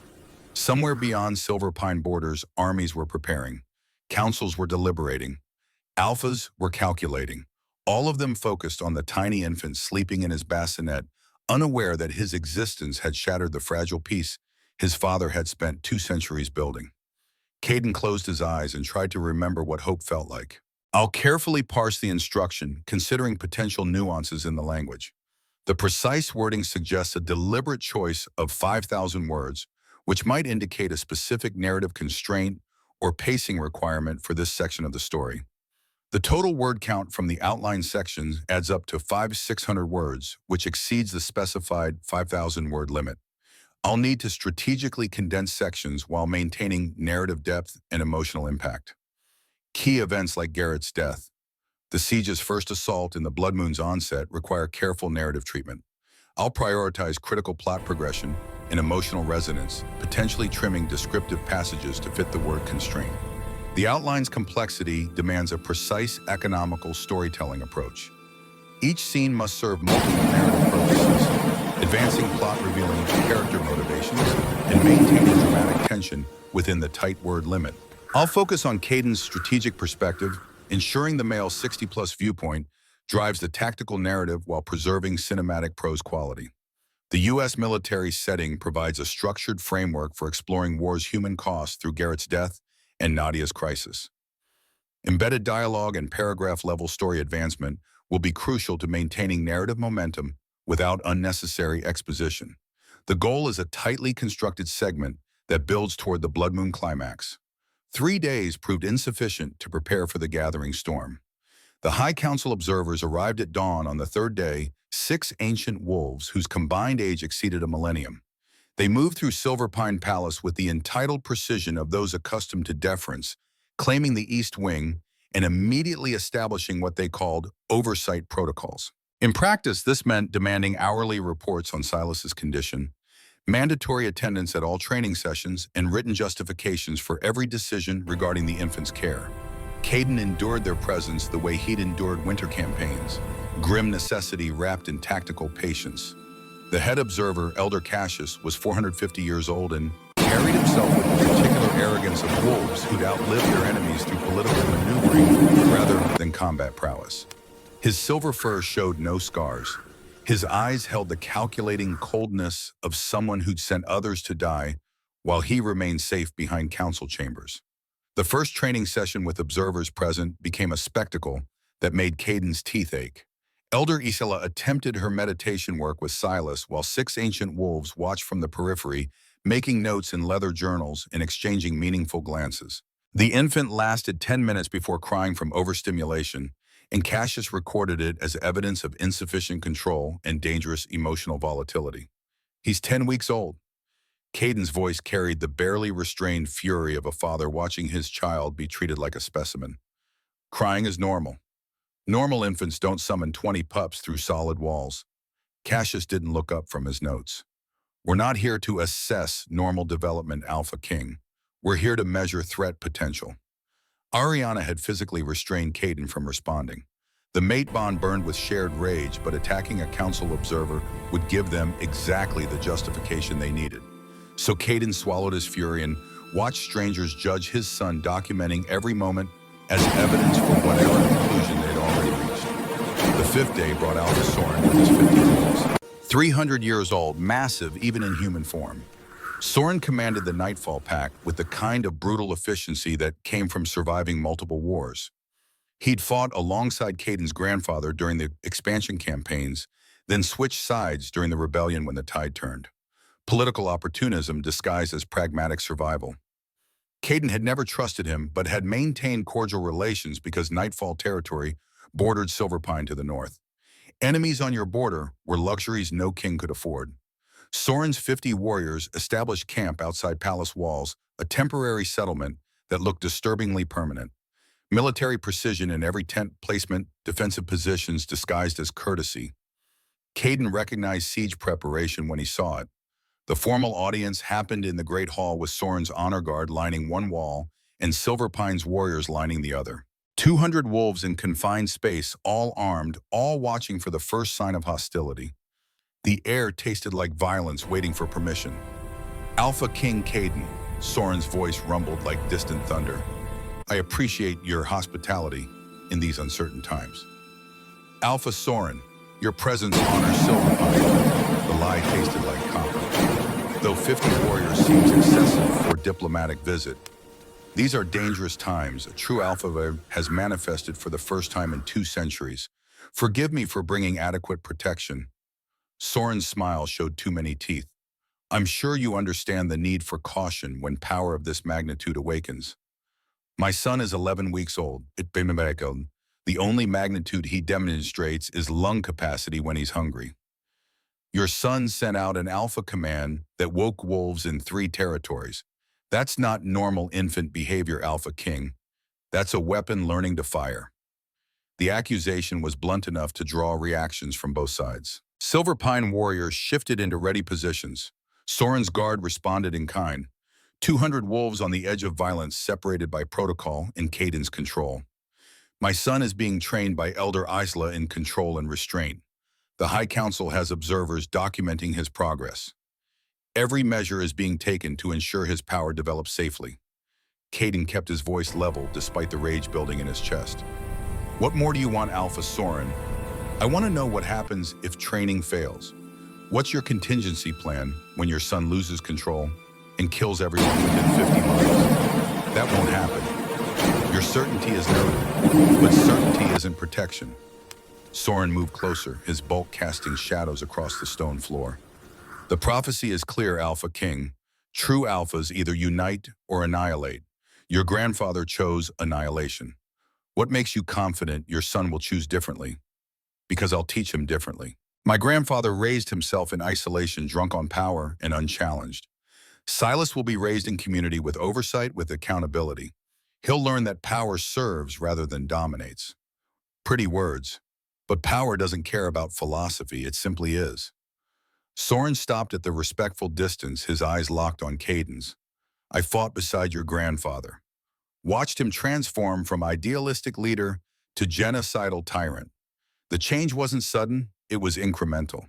Somewhere beyond Silverpine borders, armies were preparing. Councils were deliberating. Alphas were calculating. All of them focused on the tiny infant sleeping in his bassinet, unaware that his existence had shattered the fragile peace his father had spent 2 centuries building. Caden closed his eyes and tried to remember what hope felt like. I'll carefully parse the instruction, considering potential nuances in the language. The precise wording suggests a deliberate choice of 5,000 words, which might indicate a specific narrative constraint or pacing requirement for this section of the story. The total word count from the outline sections adds up to 600 words, which exceeds the specified 5,000 word limit. I'll need to strategically condense sections while maintaining narrative depth and emotional impact. Key events like Garrett's death, the siege's first assault, and the Blood Moon's onset require careful narrative treatment. I'll prioritize critical plot progression and emotional resonance, potentially trimming descriptive passages to fit the word constraint. The outline's complexity demands a precise, economical storytelling approach. Each scene must serve multiple narrative purposes, advancing plot, revealing character motivations, and maintaining dramatic tension within the tight word limit. I'll focus on Caden's strategic perspective, ensuring the male 60-plus viewpoint drives the tactical narrative while preserving cinematic prose quality. The U.S. military setting provides a structured framework for exploring war's human cost through Garrett's death and Nadia's crisis. Embedded dialogue and paragraph-level story advancement will be crucial to maintaining narrative momentum without unnecessary exposition. The goal is a tightly constructed segment that builds toward the Blood Moon climax. 3 days proved insufficient to prepare for the gathering storm. The High Council observers arrived at dawn on the third day, 6 ancient wolves whose combined age exceeded a millennium. They moved through Silver Pine Palace with the entitled precision of those accustomed to deference, claiming the East Wing and immediately establishing what they called oversight protocols. In practice, this meant demanding hourly reports on Silas's condition, mandatory attendance at all training sessions, and written justifications for every decision regarding the infant's care. Caden endured their presence the way he'd endured winter campaigns, grim necessity wrapped in tactical patience. The head observer, Elder Cassius, was 450 years old and carried himself with the particular arrogance of wolves who'd outlived their enemies through political maneuvering rather than combat prowess. His silver fur showed no scars. His eyes held the calculating coldness of someone who'd sent others to die while he remained safe behind council chambers. The first training session with observers present became a spectacle that made Caden's teeth ache. Elder Isela attempted her meditation work with Silas while 6 ancient wolves watched from the periphery, making notes in leather journals and exchanging meaningful glances. The infant lasted 10 minutes before crying from overstimulation, and Cassius recorded it as evidence of insufficient control and dangerous emotional volatility. He's 10 weeks old. Caden's voice carried the barely restrained fury of a father watching his child be treated like a specimen. Crying is normal. Normal infants don't summon 20 pups through solid walls. Cassius didn't look up from his notes. We're not here to assess normal development, AlphaKing. We're here to measure threat potential. Ariana had physically restrained Caden from responding. The mate bond burned with shared rage, but attacking a council observer would give them exactly the justification they needed. So Caden swallowed his fury and watched strangers judge his son, documenting every moment as evidence for whatever conclusion they'd already reached. The 5th day brought Alpha Soren with his 50 wolves. 300 years old, massive even in human form. Soren commanded the Nightfall Pack with the kind of brutal efficiency that came from surviving multiple wars. He'd fought alongside Caden's grandfather during the expansion campaigns, then switched sides during the rebellion when the tide turned. Political opportunism disguised as pragmatic survival. Caden had never trusted him, but had maintained cordial relations because Nightfall territory bordered Silver Pine to the north. Enemies on your border were luxuries no king could afford. Soren's 50 warriors established camp outside palace walls, a temporary settlement that looked disturbingly permanent. Military precision in every tent placement, defensive positions disguised as courtesy. Caden recognized siege preparation when he saw it. The formal audience happened in the Great Hall with Soren's honor guard lining one wall and Silver Pine's warriors lining the other. 200 wolves in confined space, all armed, all watching for the first sign of hostility. The air tasted like violence waiting for permission. AlphaKing Caden, Soren's voice rumbled like distant thunder. I appreciate your hospitality in these uncertain times. Alpha Soren, your presence honors Silver Pine. The lie tasted like copper. Though 50 warriors seems excessive for a diplomatic visit, these are dangerous times. A true alpha has manifested for the first time in 2 centuries. Forgive me for bringing adequate protection. Soren's smile showed too many teeth. I'm sure you understand the need for caution when power of this magnitude awakens. My son is 11 weeks old. The only magnitude he demonstrates is lung capacity when he's hungry. Your son sent out an alpha command that woke wolves in 3 territories. That's not normal infant behavior, AlphaKing. That's a weapon learning to fire. The accusation was blunt enough to draw reactions from both sides. Silver Pine warriors shifted into ready positions. Soren's guard responded in kind. 200 wolves on the edge of violence separated by protocol in Caden's control. My son is being trained by Elder Isla in control and restraint. The High Council has observers documenting his progress. Every measure is being taken to ensure his power develops safely. Caden kept his voice level despite the rage building in his chest. What more do you want, Alpha Soren? I want to know what happens if training fails. What's your contingency plan when your son loses control and kills everyone within 50 miles? That won't happen. Your certainty is noted, but certainty isn't protection. Soren moved closer, his bulk casting shadows across the stone floor. The prophecy is clear, AlphaKing. True alphas either unite or annihilate. Your grandfather chose annihilation. What makes you confident your son will choose differently? Because I'll teach him differently. My grandfather raised himself in isolation, drunk on power and unchallenged. Silas will be raised in community with oversight, with accountability. He'll learn that power serves rather than dominates. Pretty words, but power doesn't care about philosophy, it simply is. Soren stopped at the respectful distance, his eyes locked on Caden's. I fought beside your grandfather. Watched him transform from idealistic leader to genocidal tyrant. The change wasn't sudden, it was incremental.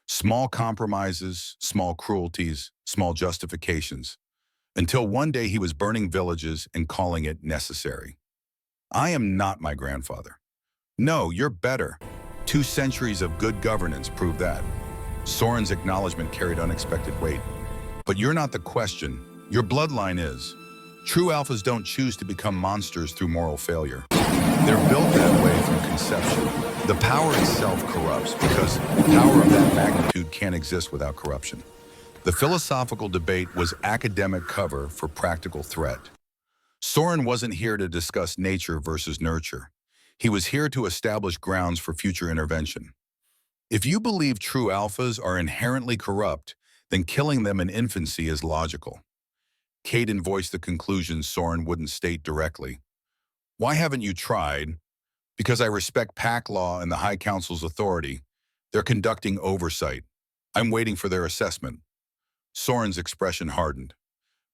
Small compromises, small cruelties, small justifications. Until one day he was burning villages and calling it necessary. I am not my grandfather. No, you're better. 2 centuries of good governance prove that. Soren's acknowledgement carried unexpected weight. But you're not the question. Your bloodline is. True alphas don't choose to become monsters through moral failure. They're built that way from conception. The power itself corrupts because power of that magnitude can't exist without corruption. The philosophical debate was academic cover for practical threat. Soren wasn't here to discuss nature versus nurture. He was here to establish grounds for future intervention. If you believe true alphas are inherently corrupt, then killing them in infancy is logical. Caden voiced the conclusion Soren wouldn't state directly. Why haven't you tried? Because I respect pack law and the High Council's authority. They're conducting oversight. I'm waiting for their assessment. Soren's expression hardened.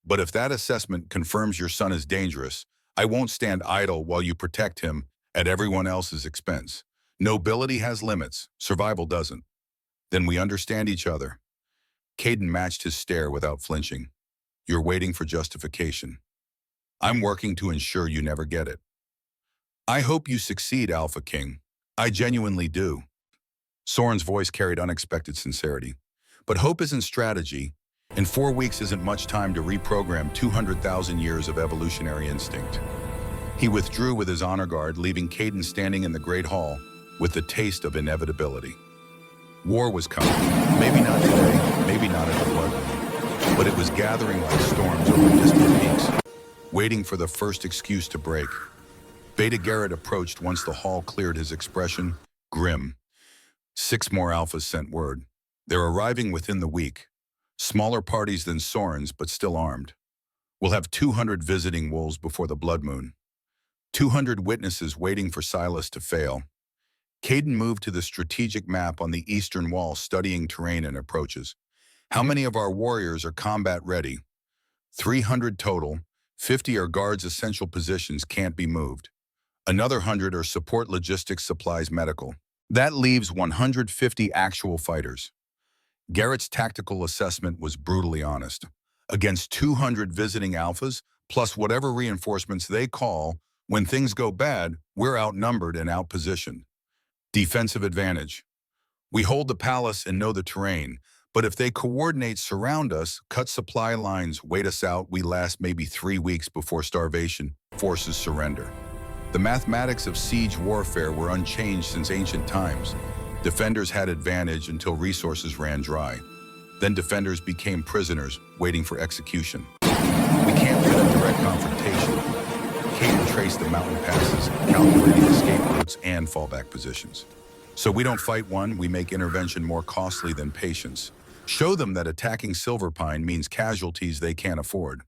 But if that assessment confirms your son is dangerous, I won't stand idle while you protect him at everyone else's expense. Nobility has limits, survival doesn't. Then we understand each other. Caden matched his stare without flinching. You're waiting for justification. I'm working to ensure you never get it. I hope you succeed, AlphaKing. I genuinely do. Soren's voice carried unexpected sincerity. But hope isn't strategy, and 4 weeks isn't much time to reprogram 200,000 years of evolutionary instinct. He withdrew with his honor guard, leaving Caden standing in the Great Hall with the taste of inevitability. War was coming. Maybe not today, maybe not at the blood, but it was gathering like storms over distant peaks, waiting for the first excuse to break. Beta Garrett approached once the hall cleared, his expression grim. 6 more alphas sent word. They're arriving within the week. Smaller parties than Soren's, but still armed. We'll have 200 visiting wolves before the blood moon. 200 witnesses waiting for Silas to fail. Caden moved to the strategic map on the eastern wall, studying terrain and approaches. How many of our warriors are combat ready? 300 total. 50 are guards, essential positions can't be moved. Another 100 are support, logistics, supplies, medical. That leaves 150 actual fighters. Garrett's tactical assessment was brutally honest. Against 200 visiting alphas, plus whatever reinforcements they call, when things go bad, we're outnumbered and outpositioned. Defensive advantage. We hold the palace and know the terrain, but if they coordinate, surround us, cut supply lines, wait us out, we last maybe 3 weeks before starvation forces surrender. The mathematics of siege warfare were unchanged since ancient times. Defenders had advantage until resources ran dry. Then defenders became prisoners, waiting for execution. We can't win a direct confrontation. Caden traced the mountain passes, calculating escape routes and fallback positions. So we don't fight one, we make intervention more costly than patience. Show them that attacking Silverpine means casualties they can't afford.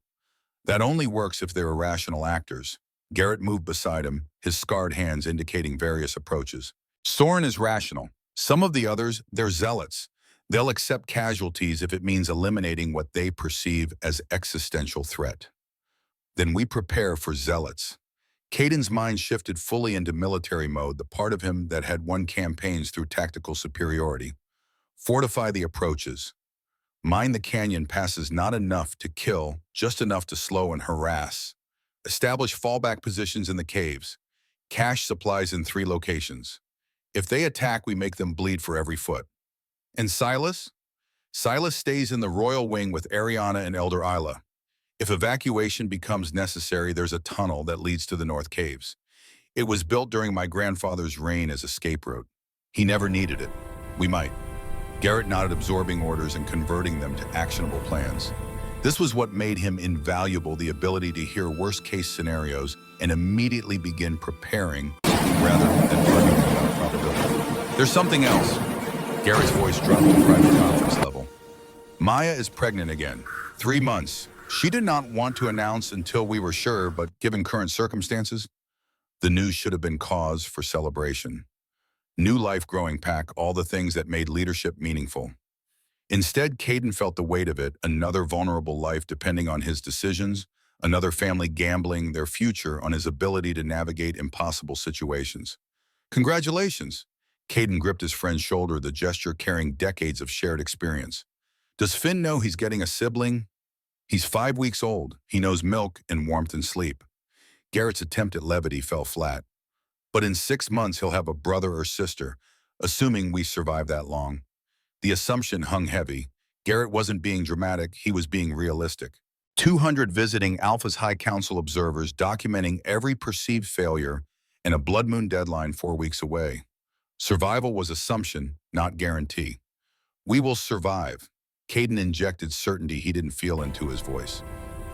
That only works if they're irrational actors. Garrett moved beside him, his scarred hands indicating various approaches. Soren is rational. Some of the others, they're zealots. They'll accept casualties if it means eliminating what they perceive as existential threat. Then we prepare for zealots. Caden's mind shifted fully into military mode, the part of him that had won campaigns through tactical superiority. Fortify the approaches. Mine the canyon passes not enough to kill, just enough to slow and harass. Establish fallback positions in the caves. Cache supplies in 3 locations. If they attack, we make them bleed for every foot. And Silas? Silas stays in the royal wing with Ariana and Elder Isla. If evacuation becomes necessary, there's a tunnel that leads to the North Caves. It was built during my grandfather's reign as escape route. He never needed it. We might. Garrett nodded, absorbing orders and converting them to actionable plans. This was what made him invaluable, the ability to hear worst-case scenarios and immediately begin preparing rather than arguing about probability. There's something else. Garrett's voice dropped to private conference level. Maya is pregnant again. 3 months. She did not want to announce until we were sure, but given current circumstances, the news should have been cause for celebration. New life growing pack, all the things that made leadership meaningful. Instead, Caden felt the weight of it, another vulnerable life depending on his decisions, another family gambling their future on his ability to navigate impossible situations. Congratulations! Caden gripped his friend's shoulder, the gesture carrying decades of shared experience. Does Finn know he's getting a sibling? He's 5 weeks old. He knows milk and warmth and sleep. Garrett's attempt at levity fell flat. But in 6 months, he'll have a brother or sister, assuming we survive that long. The assumption hung heavy. Garrett wasn't being dramatic, he was being realistic. 200 visiting Alpha's High Council observers documenting every perceived failure and a blood moon deadline 4 weeks away. Survival was assumption, not guarantee. We will survive. Caden injected certainty he didn't feel into his voice,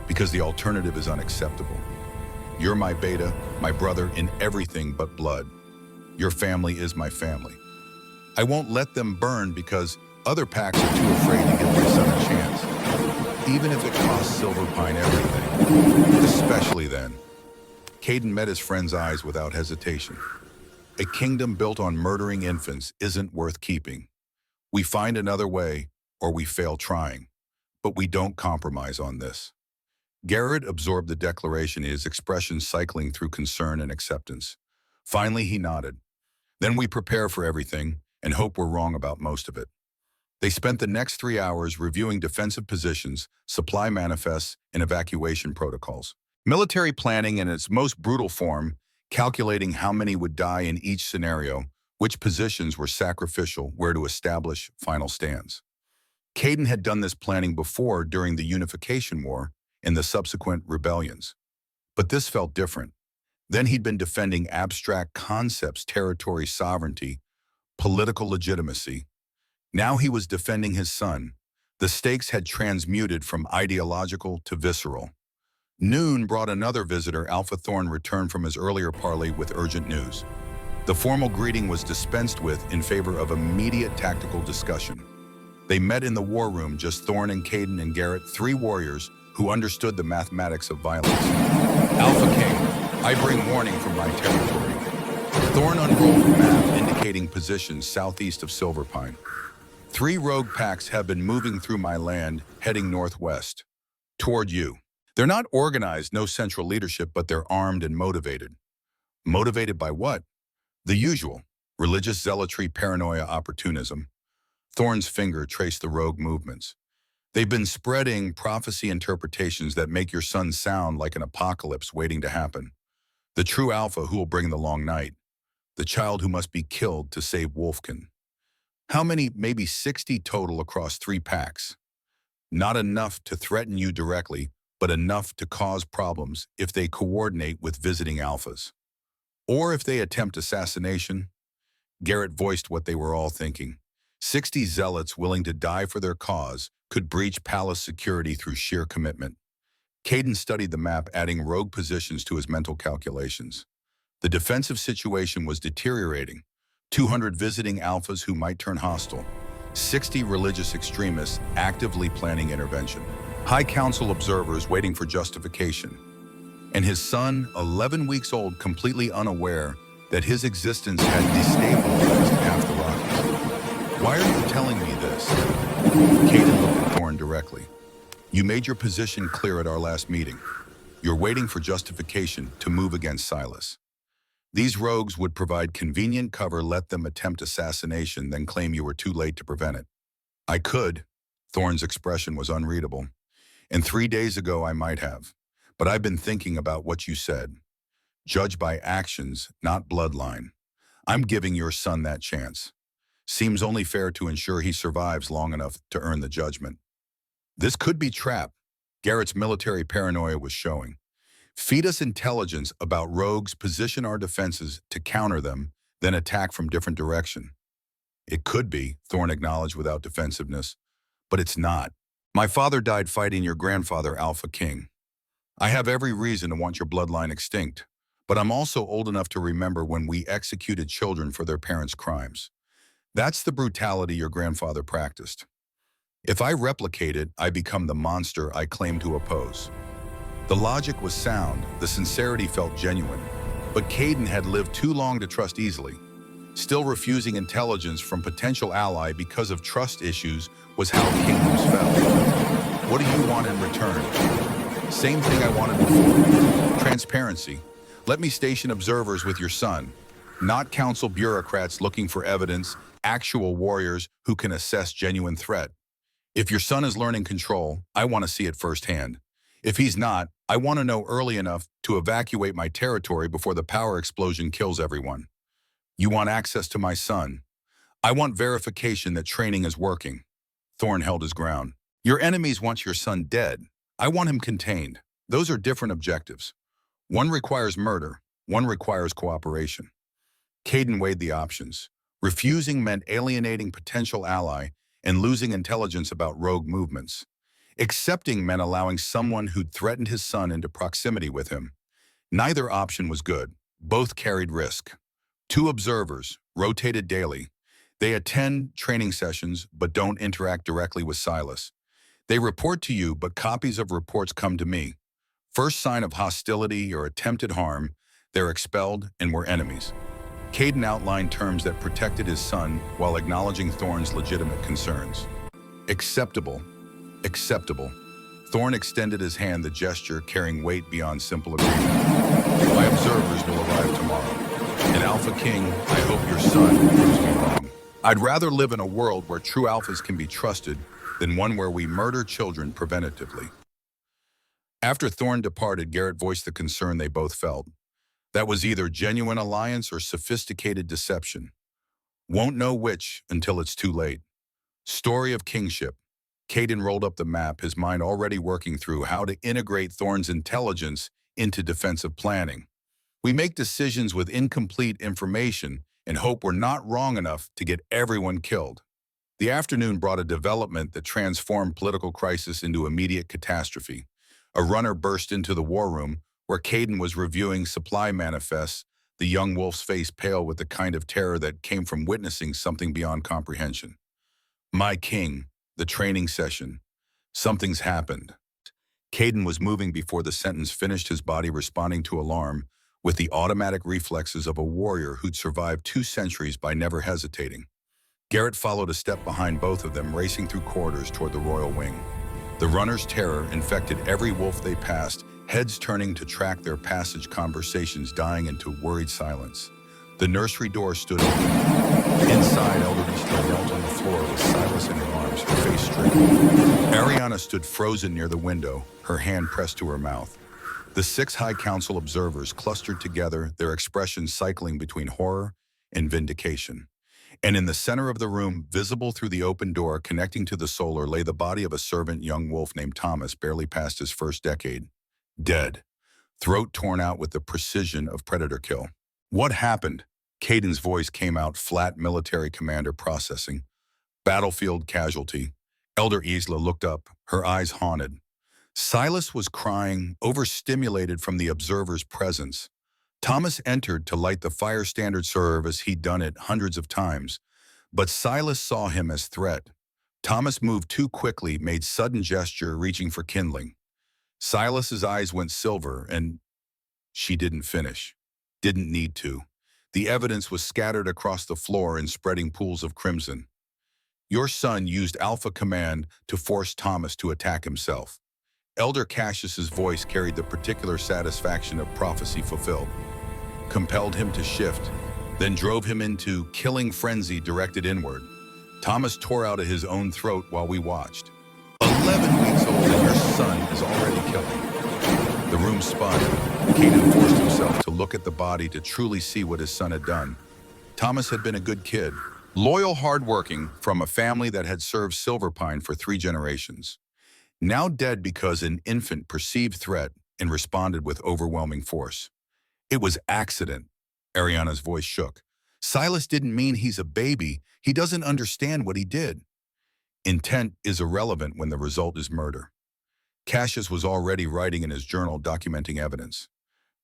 because the alternative is unacceptable. You're my beta, my brother in everything but blood. Your family is my family. I won't let them burn because other packs are too afraid to give my son a chance, even if it costs Silverpine everything, especially then. Caden met his friend's eyes without hesitation. A kingdom built on murdering infants isn't worth keeping. We find another way, or we fail trying, but we don't compromise on this. Garrett absorbed the declaration, his expression cycling through concern and acceptance. Finally, he nodded. Then we prepare for everything and hope we're wrong about most of it. They spent the next 3 hours reviewing defensive positions, supply manifests, and evacuation protocols. Military planning in its most brutal form, calculating how many would die in each scenario, which positions were sacrificial, where to establish final stands. Caden had done this planning before during the Unification War and the subsequent rebellions. But this felt different. Then he'd been defending abstract concepts, territory sovereignty, political legitimacy. Now he was defending his son. The stakes had transmuted from ideological to visceral. Noon brought another visitor. Alpha Thorn returned from his earlier parley with urgent news. The formal greeting was dispensed with in favor of immediate tactical discussion. They met in the war room, just Thorn and Caden and Garrett, 3 warriors who understood the mathematics of violence. AlphaKing, I bring warning from my territory. Thorn unrolled a map indicating positions southeast of Silverpine. 3 rogue packs have been moving through my land, heading northwest, toward you. They're not organized, no central leadership, but they're armed and motivated. Motivated by what? The usual: religious zealotry, paranoia, opportunism. Thorn's finger traced the rogue movements. They've been spreading prophecy interpretations that make your son sound like an apocalypse waiting to happen. The true alpha who will bring the long night. The child who must be killed to save Wolfkin. How many? Maybe 60 total across 3 packs. Not enough to threaten you directly, but enough to cause problems if they coordinate with visiting alphas. Or if they attempt assassination. Garrett voiced what they were all thinking. 60 zealots willing to die for their cause could breach palace security through sheer commitment. Caden studied the map, adding rogue positions to his mental calculations. The defensive situation was deteriorating. 200 visiting alphas who might turn hostile. 60 religious extremists actively planning intervention. High Council observers waiting for justification. And his son, 11 weeks old, completely unaware that his existence had destabilized half the Rockies. Why are you telling me this? Caden looked at Thorn directly. You made your position clear at our last meeting. You're waiting for justification to move against Silas. These rogues would provide convenient cover, let them attempt assassination, then claim you were too late to prevent it. I could. Thorn's expression was unreadable. And 3 days ago I might have. But I've been thinking about what you said. Judge by actions, not bloodline. I'm giving your son that chance. Seems only fair to ensure he survives long enough to earn the judgment. This could be trap. Garrett's military paranoia was showing. Feed us intelligence about rogues, position our defenses to counter them, then attack from different direction. It could be, Thorn acknowledged without defensiveness, but it's not. My father died fighting your grandfather, AlphaKing. I have every reason to want your bloodline extinct, but I'm also old enough to remember when we executed children for their parents' crimes. That's the brutality your grandfather practiced. If I replicate it, I become the monster I claim to oppose. The logic was sound, the sincerity felt genuine, but Caden had lived too long to trust easily. Still refusing intelligence from potential ally because of trust issues was how kingdoms fell. What do you want in return? Same thing I wanted before. Transparency. Let me station observers with your son, not council bureaucrats looking for evidence, actual warriors who can assess genuine threat. If your son is learning control, I want to see it firsthand. If he's not, I want to know early enough to evacuate my territory before the power explosion kills everyone. You want access to my son. I want verification that training is working. Thorn held his ground. Your enemies want your son dead. I want him contained. Those are different objectives. One requires murder, one requires cooperation. Caden weighed the options. Refusing meant alienating potential ally and losing intelligence about rogue movements. Accepting meant allowing someone who'd threatened his son into proximity with him. Neither option was good. Both carried risk. 2 observers, rotated daily. They attend training sessions but don't interact directly with Silas. They report to you, but copies of reports come to me. First sign of hostility or attempted harm, they're expelled and we're enemies. Caden outlined terms that protected his son while acknowledging Thorn's legitimate concerns. Acceptable. Acceptable. Thorn extended his hand, the gesture carrying weight beyond simple agreement. My observers will arrive tomorrow. And AlphaKing, I hope your son proves me wrong. I'd rather live in a world where true alphas can be trusted than one where we murder children preventatively. After Thorn departed, Garrett voiced the concern they both felt. That was either genuine alliance or sophisticated deception. Won't know which until it's too late. Story of kingship. Caden rolled up the map, his mind already working through how to integrate Thorn's intelligence into defensive planning. We make decisions with incomplete information and hope we're not wrong enough to get everyone killed. The afternoon brought a development that transformed political crisis into immediate catastrophe. A runner burst into the war room where Caden was reviewing supply manifests, the young wolf's face pale with the kind of terror that came from witnessing something beyond comprehension. My king, the training session. Something's happened. Caden was moving before the sentence finished, his body responding to alarm with the automatic reflexes of a warrior who'd survived 2 centuries by never hesitating. Garrett followed a step behind both of them, racing through corridors toward the royal wing. The runner's terror infected every wolf they passed, heads turning to track their passage, conversations dying into worried silence. The nursery door stood open. Inside, elderly still knelt on the floor with Silas in her arms, her face stricken. Ariana stood frozen near the window, her hand pressed to her mouth. The 6 High Council observers clustered together, their expressions cycling between horror and vindication. And in the center of the room, visible through the open door connecting to the solar, lay the body of a servant young wolf named Thomas, barely past his first decade. Dead. Throat torn out with the precision of predator kill. What happened? Caden's voice came out flat, military commander processing. Battlefield casualty. Elder Isla looked up, her eyes haunted. Silas was crying, overstimulated from the observer's presence. Thomas entered to light the fire standard serve as he'd done it hundreds of times, but Silas saw him as threat. Thomas moved too quickly, made sudden gesture, reaching for kindling. Silas's eyes went silver, and she didn't finish. Didn't need to. The evidence was scattered across the floor in spreading pools of crimson. Your son used Alpha Command to force Thomas to attack himself. Elder Cassius's voice carried the particular satisfaction of prophecy fulfilled. Compelled him to shift, then drove him into killing frenzy directed inward. Thomas tore out of his own throat while we watched. 11 weeks old and your son is already killing. The room spun. Caden forced himself to look at the body to truly see what his son had done. Thomas had been a good kid, loyal, hardworking, from a family that had served Silverpine for 3 generations. Now dead because an infant perceived threat and responded with overwhelming force. It was accident. Ariana's voice shook. Silas didn't mean he's a baby. He doesn't understand what he did. Intent is irrelevant when the result is murder. Cassius was already writing in his journal documenting evidence.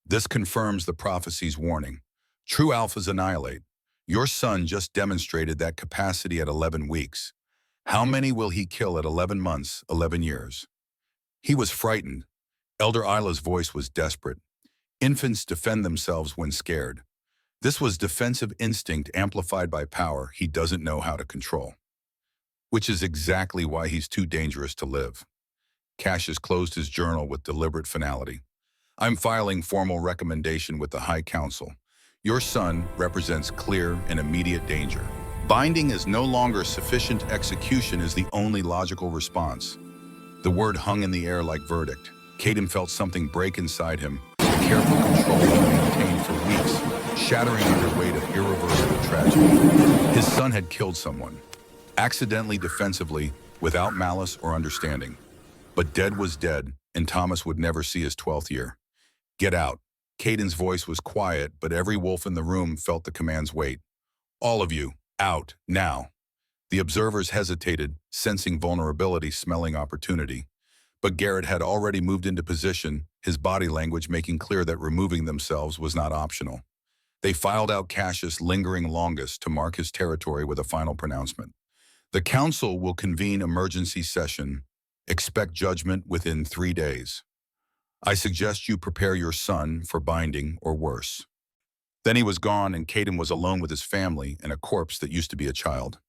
This confirms the prophecy's warning. True alphas annihilate. Your son just demonstrated that capacity at 11 weeks. How many will he kill at 11 months, 11 years? He was frightened. Elder Isla's voice was desperate. Infants defend themselves when scared. This was defensive instinct amplified by power he doesn't know how to control. Which is exactly why he's too dangerous to live. Cassius closed his journal with deliberate finality. I'm filing formal recommendation with the High Council. Your son represents clear and immediate danger. Binding is no longer sufficient. Execution is the only logical response. The word hung in the air like verdict. Caden felt something break inside him. The careful control he maintained for weeks, shattering under weight of irreversible tragedy. His son had killed someone. Accidentally, defensively, without malice or understanding. But dead was dead, and Thomas would never see his 12th year. Get out. Caden's voice was quiet, but every wolf in the room felt the command's weight. All of you, out, now. The observers hesitated, sensing vulnerability, smelling opportunity. But Garrett had already moved into position, his body language making clear that removing themselves was not optional. They filed out Cassius, lingering longest to mark his territory with a final pronouncement. The council will convene emergency session. Expect judgment within 3 days. I suggest you prepare your son for binding or worse. Then he was gone, and Caden was alone with his family and a corpse that used to be a child.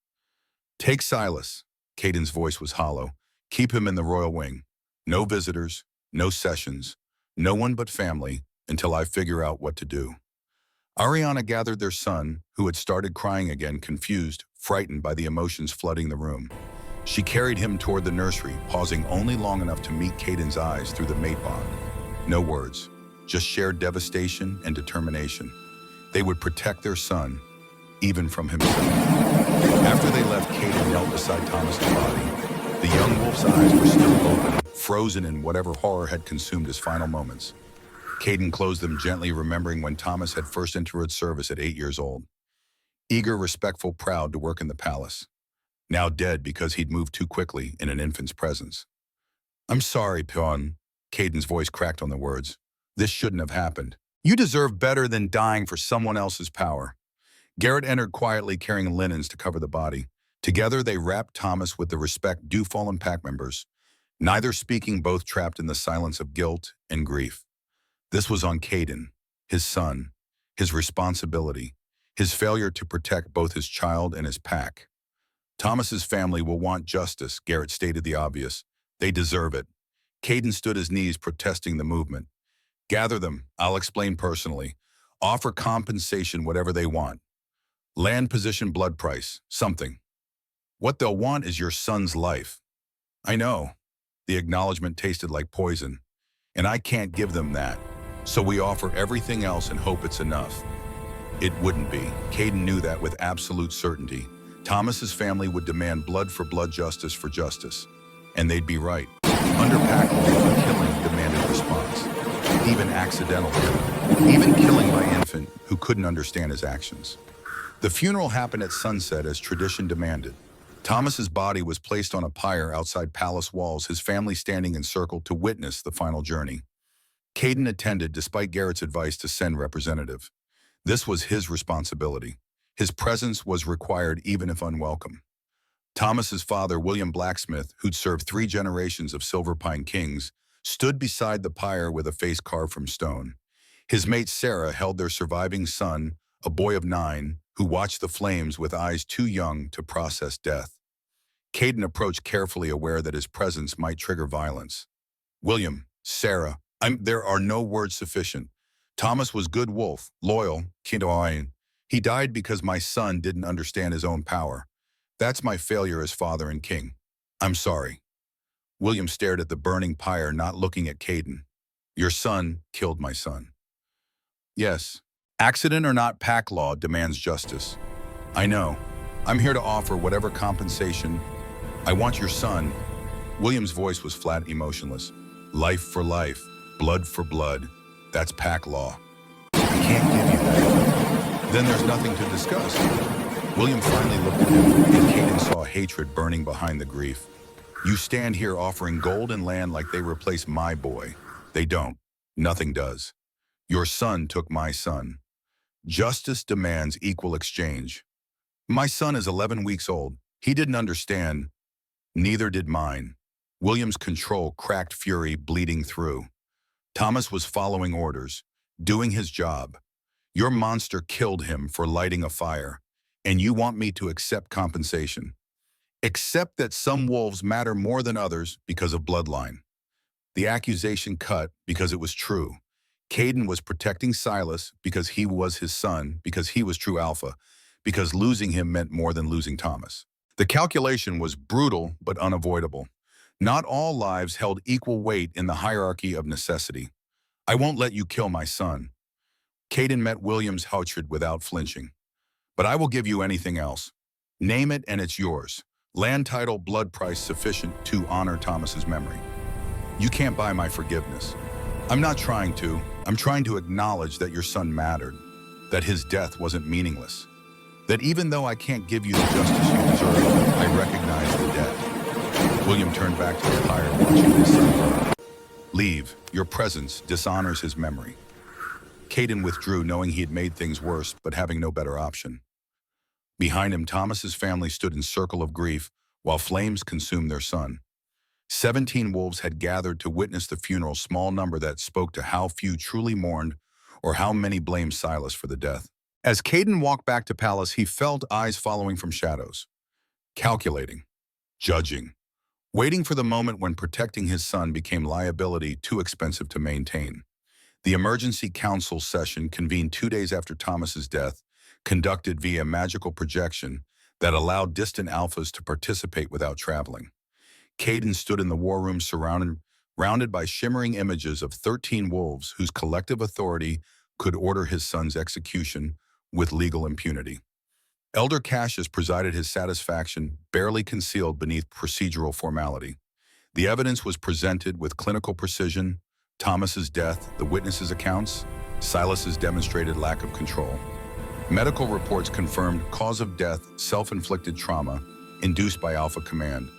Take Silas. Caden's voice was hollow. Keep him in the royal wing. No visitors, no sessions, no one but family until I figure out what to do. Ariana gathered their son, who had started crying again, confused, frightened by the emotions flooding the room. She carried him toward the nursery, pausing only long enough to meet Caden's eyes through the mate bond. No words, just shared devastation and determination. They would protect their son, even from himself. After they left, Caden knelt beside Thomas's body. The young wolf's eyes were still open, frozen in whatever horror had consumed his final moments. Caden closed them gently, remembering when Thomas had first entered service at 8 years old. Eager, respectful, proud to work in the palace. Now dead because he'd moved too quickly in an infant's presence. I'm sorry, Pion. Caden's voice cracked on the words. This shouldn't have happened. You deserve better than dying for someone else's power. Garrett entered quietly, carrying linens to cover the body. Together they wrapped Thomas with the respect due fallen pack members, neither speaking, both trapped in the silence of guilt and grief. This was on Caden, his son, his responsibility, his failure to protect both his child and his pack. Thomas's family will want justice, Garrett stated the obvious. They deserve it. Caden stood his knees, protesting the movement. Gather them, I'll explain personally. Offer compensation, whatever they want. Land, position, blood price, something. What they'll want is your son's life. I know. The acknowledgement tasted like poison, and I can't give them that. So we offer everything else and hope it's enough. It wouldn't be. Caden knew that with absolute certainty. Thomas's family would demand blood for blood, justice for justice. And they'd be right. Under pack law, killing demanded response. Even accidental killing. Even killing by infant who couldn't understand his actions. The funeral happened at sunset as tradition demanded. Thomas's body was placed on a pyre outside palace walls, his family standing in circle to witness the final journey. Caden attended despite Garrett's advice to send representative. This was his responsibility. His presence was required even if unwelcome. Thomas's father, William Blacksmith, who'd served 3 generations of Silver Pine Kings, stood beside the pyre with a face carved from stone. His mate Sarah held their surviving son, a boy of 9, who watched the flames with eyes too young to process death. Caden approached carefully, aware that his presence might trigger violence. William, Sarah, there are no words sufficient. Thomas was good wolf, loyal, kindoain. He died because my son didn't understand his own power. That's my failure as father and king. I'm sorry. William stared at the burning pyre, not looking at Caden. Your son killed my son. Yes. Accident or not, pack law demands justice. I know. I'm here to offer whatever compensation. I want your son. William's voice was flat, emotionless. Life for life, blood for blood. That's pack law. I can't give you that. Then there's nothing to discuss. William finally looked at him, and Caden saw hatred burning behind the grief. You stand here offering gold and land like they replace my boy. They don't. Nothing does. Your son took my son. Justice demands equal exchange. My son is 11 weeks old. He didn't understand. Neither did mine. William's control cracked fury, bleeding through. Thomas was following orders, doing his job. Your monster killed him for lighting a fire, and you want me to accept compensation. Accept that some wolves matter more than others because of bloodline. The accusation cut because it was true. Caden was protecting Silas because he was his son, because he was true alpha, because losing him meant more than losing Thomas. The calculation was brutal but unavoidable. Not all lives held equal weight in the hierarchy of necessity. I won't let you kill my son. Caden met William's hatred without flinching. But I will give you anything else. Name it and it's yours. Land title, blood price sufficient to honor Thomas's memory. You can't buy my forgiveness. I'm not trying to. I'm trying to acknowledge that your son mattered, that his death wasn't meaningless, that even though I can't give you the justice you deserve, I recognize the debt. William turned back to the pyre, watching his son burn. Leave. Your presence dishonors his memory. Caden withdrew, knowing he had made things worse, but having no better option. Behind him, Thomas's family stood in circle of grief while flames consumed their son. 17 wolves had gathered to witness the funeral, small number that spoke to how few truly mourned or how many blamed Silas for the death. As Caden walked back to palace, he felt eyes following from shadows, calculating, judging, waiting for the moment when protecting his son became liability too expensive to maintain. The emergency council session, convened 2 days after Thomas's death, conducted via magical projection that allowed distant alphas to participate without traveling. Caden stood in the war room, surrounded by shimmering images of 13 wolves whose collective authority could order his son's execution with legal impunity. Elder Cassius presided, his satisfaction barely concealed beneath procedural formality. The evidence was presented with clinical precision: Thomas's death, the witnesses' accounts, Silas's demonstrated lack of control. Medical reports confirmed cause of death, self-inflicted trauma induced by Alpha Command.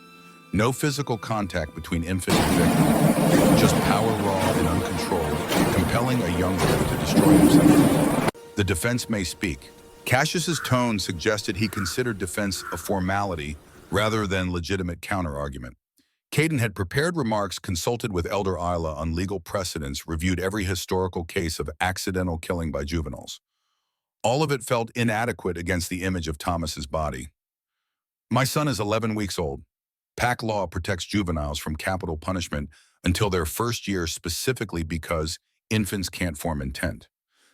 No physical contact between infant and victim, just power raw and uncontrolled, compelling a young wolf to destroy himself. The defense may speak. Cassius's tone suggested he considered defense a formality rather than legitimate counter-argument. Caden had prepared remarks, consulted with Elder Isla on legal precedents, reviewed every historical case of accidental killing by juveniles. All of it felt inadequate against the image of Thomas's body. My son is 11 weeks old. Pack law protects juveniles from capital punishment until their first year, specifically because infants can't form intent.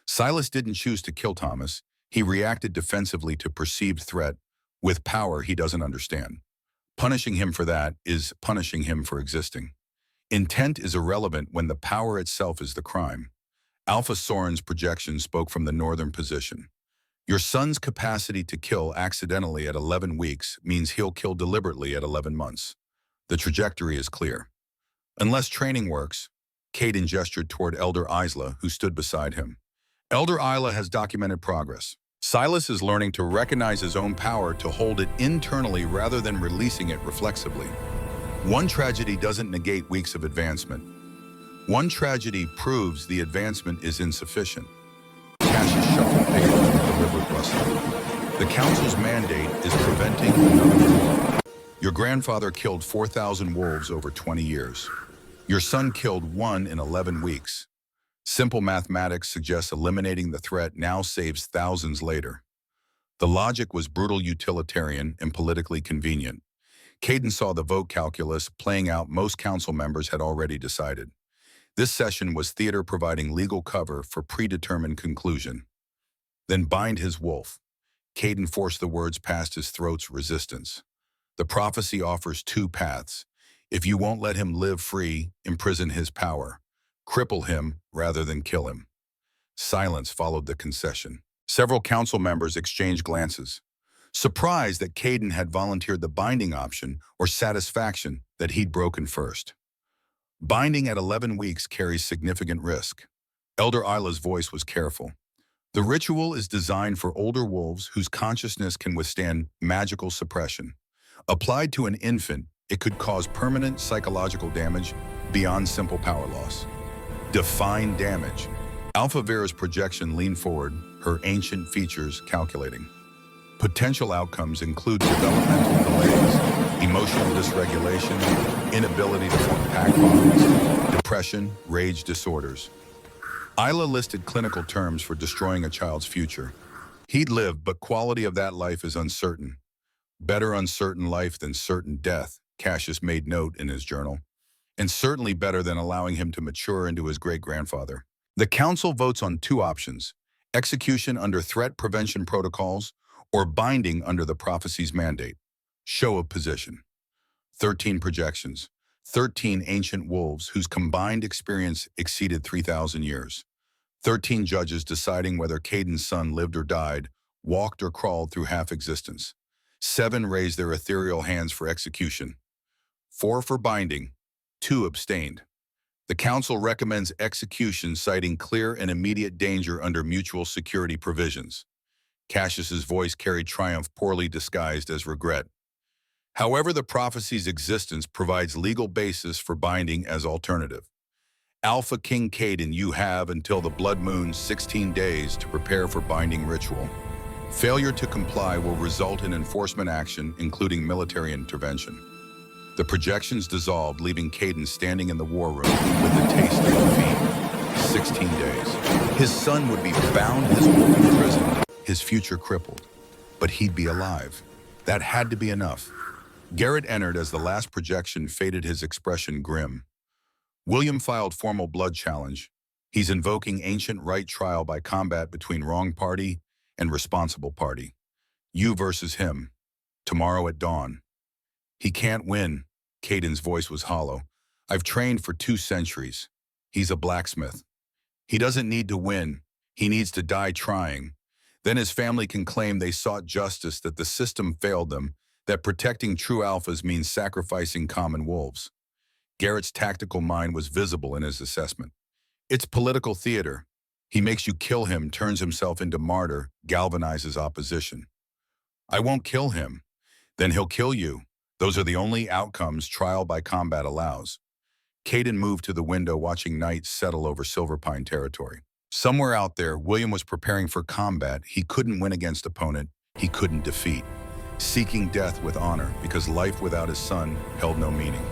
Silas didn't choose to kill Thomas. He reacted defensively to perceived threat with power he doesn't understand. Punishing him for that is punishing him for existing. Intent is irrelevant when the power itself is the crime. Alpha Soren's projection spoke from the northern position. Your son's capacity to kill accidentally at 11 weeks means he'll kill deliberately at 11 months. The trajectory is clear. Unless training works, Caden gestured toward Elder Isla, who stood beside him. Elder Isla has documented progress. Silas is learning to recognize his own power to hold it internally rather than releasing it reflexively. One tragedy doesn't negate weeks of advancement. One tragedy proves the advancement is insufficient. Cassius shuffled papers with deliberate rustling. The council's mandate is preventing another war. Your grandfather killed 4,000 wolves over 20 years. Your son killed one in 11 weeks. Simple mathematics suggests eliminating the threat now saves thousands later. The logic was brutal utilitarian and politically convenient. Caden saw the vote calculus playing out. Most council members had already decided. This session was theater providing legal cover for predetermined conclusion. Then bind his wolf. Caden forced the words past his throat's resistance. The prophecy offers two paths. If you won't let him live free, imprison his power. Cripple him rather than kill him. Silence followed the concession. Several council members exchanged glances, surprised that Caden had volunteered the binding option or satisfaction that he'd broken first. Binding at 11 weeks carries significant risk. Elder Isla's voice was careful. The ritual is designed for older wolves whose consciousness can withstand magical suppression. Applied to an infant, it could cause permanent psychological damage beyond simple power loss. Define damage. Alpha Vera's projection leaned forward, her ancient features calculating. Potential outcomes include developmental delays, emotional dysregulation, inability to form pack bonds, depression, rage disorders. Isla listed clinical terms for destroying a child's future. He'd live, but quality of that life is uncertain. Better uncertain life than certain death, Cassius made note in his journal. And certainly better than allowing him to mature into his great-grandfather. The council votes on two options: execution under threat prevention protocols or binding under the prophecy's mandate. Show of position. 13 projections. 13 ancient wolves whose combined experience exceeded 3,000 years. 13 judges deciding whether Caden's son lived or died, walked or crawled through half-existence. 7 raised their ethereal hands for execution. 4 for binding. 2 abstained. The council recommends execution, citing clear and immediate danger under mutual security provisions. Cassius's voice carried triumph poorly disguised as regret. However, the prophecy's existence provides legal basis for binding as alternative. AlphaKing Caden, you have until the blood moon's 16 days to prepare for binding ritual. Failure to comply will result in enforcement action, including military intervention. The projections dissolved, leaving Caden standing in the war room with the taste of defeat. 16 days. His son would be bound, his wolf imprisoned, his future crippled. But he'd be alive. That had to be enough. Garrett entered as the last projection faded, his expression grim. William filed formal blood challenge. He's invoking ancient right trial by combat between wrong party and responsible party. You versus him. Tomorrow at dawn. He can't win. Caden's voice was hollow. I've trained for 2 centuries. He's a blacksmith. He doesn't need to win. He needs to die trying. Then his family can claim they sought justice, that the system failed them, that protecting true alphas means sacrificing common wolves. Garrett's tactical mind was visible in his assessment. It's political theater. He makes you kill him, turns himself into martyr, galvanizes opposition. I won't kill him. Then he'll kill you. Those are the only outcomes trial by combat allows. Caden moved to the window, watching night settle over Silverpine territory. Somewhere out there, William was preparing for combat he couldn't win against, opponent he couldn't defeat. Seeking death with honor because life without his son held no meaning.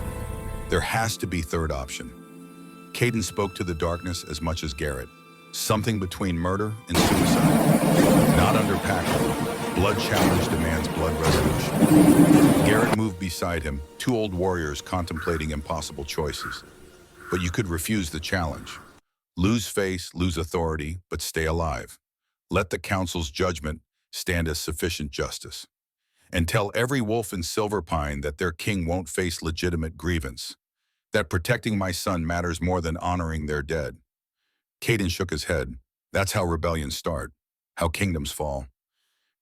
There has to be third option. Caden spoke to the darkness as much as Garrett. Something between murder and suicide. Not under pact law. Blood challenge demands blood resolution. Garrett moved beside him, 2 old warriors contemplating impossible choices. But you could refuse the challenge. Lose face, lose authority, but stay alive. Let the council's judgment stand as sufficient justice. And tell every wolf in Silverpine that their king won't face legitimate grievance. That protecting my son matters more than honoring their dead. Caden shook his head. That's how rebellions start. How kingdoms fall.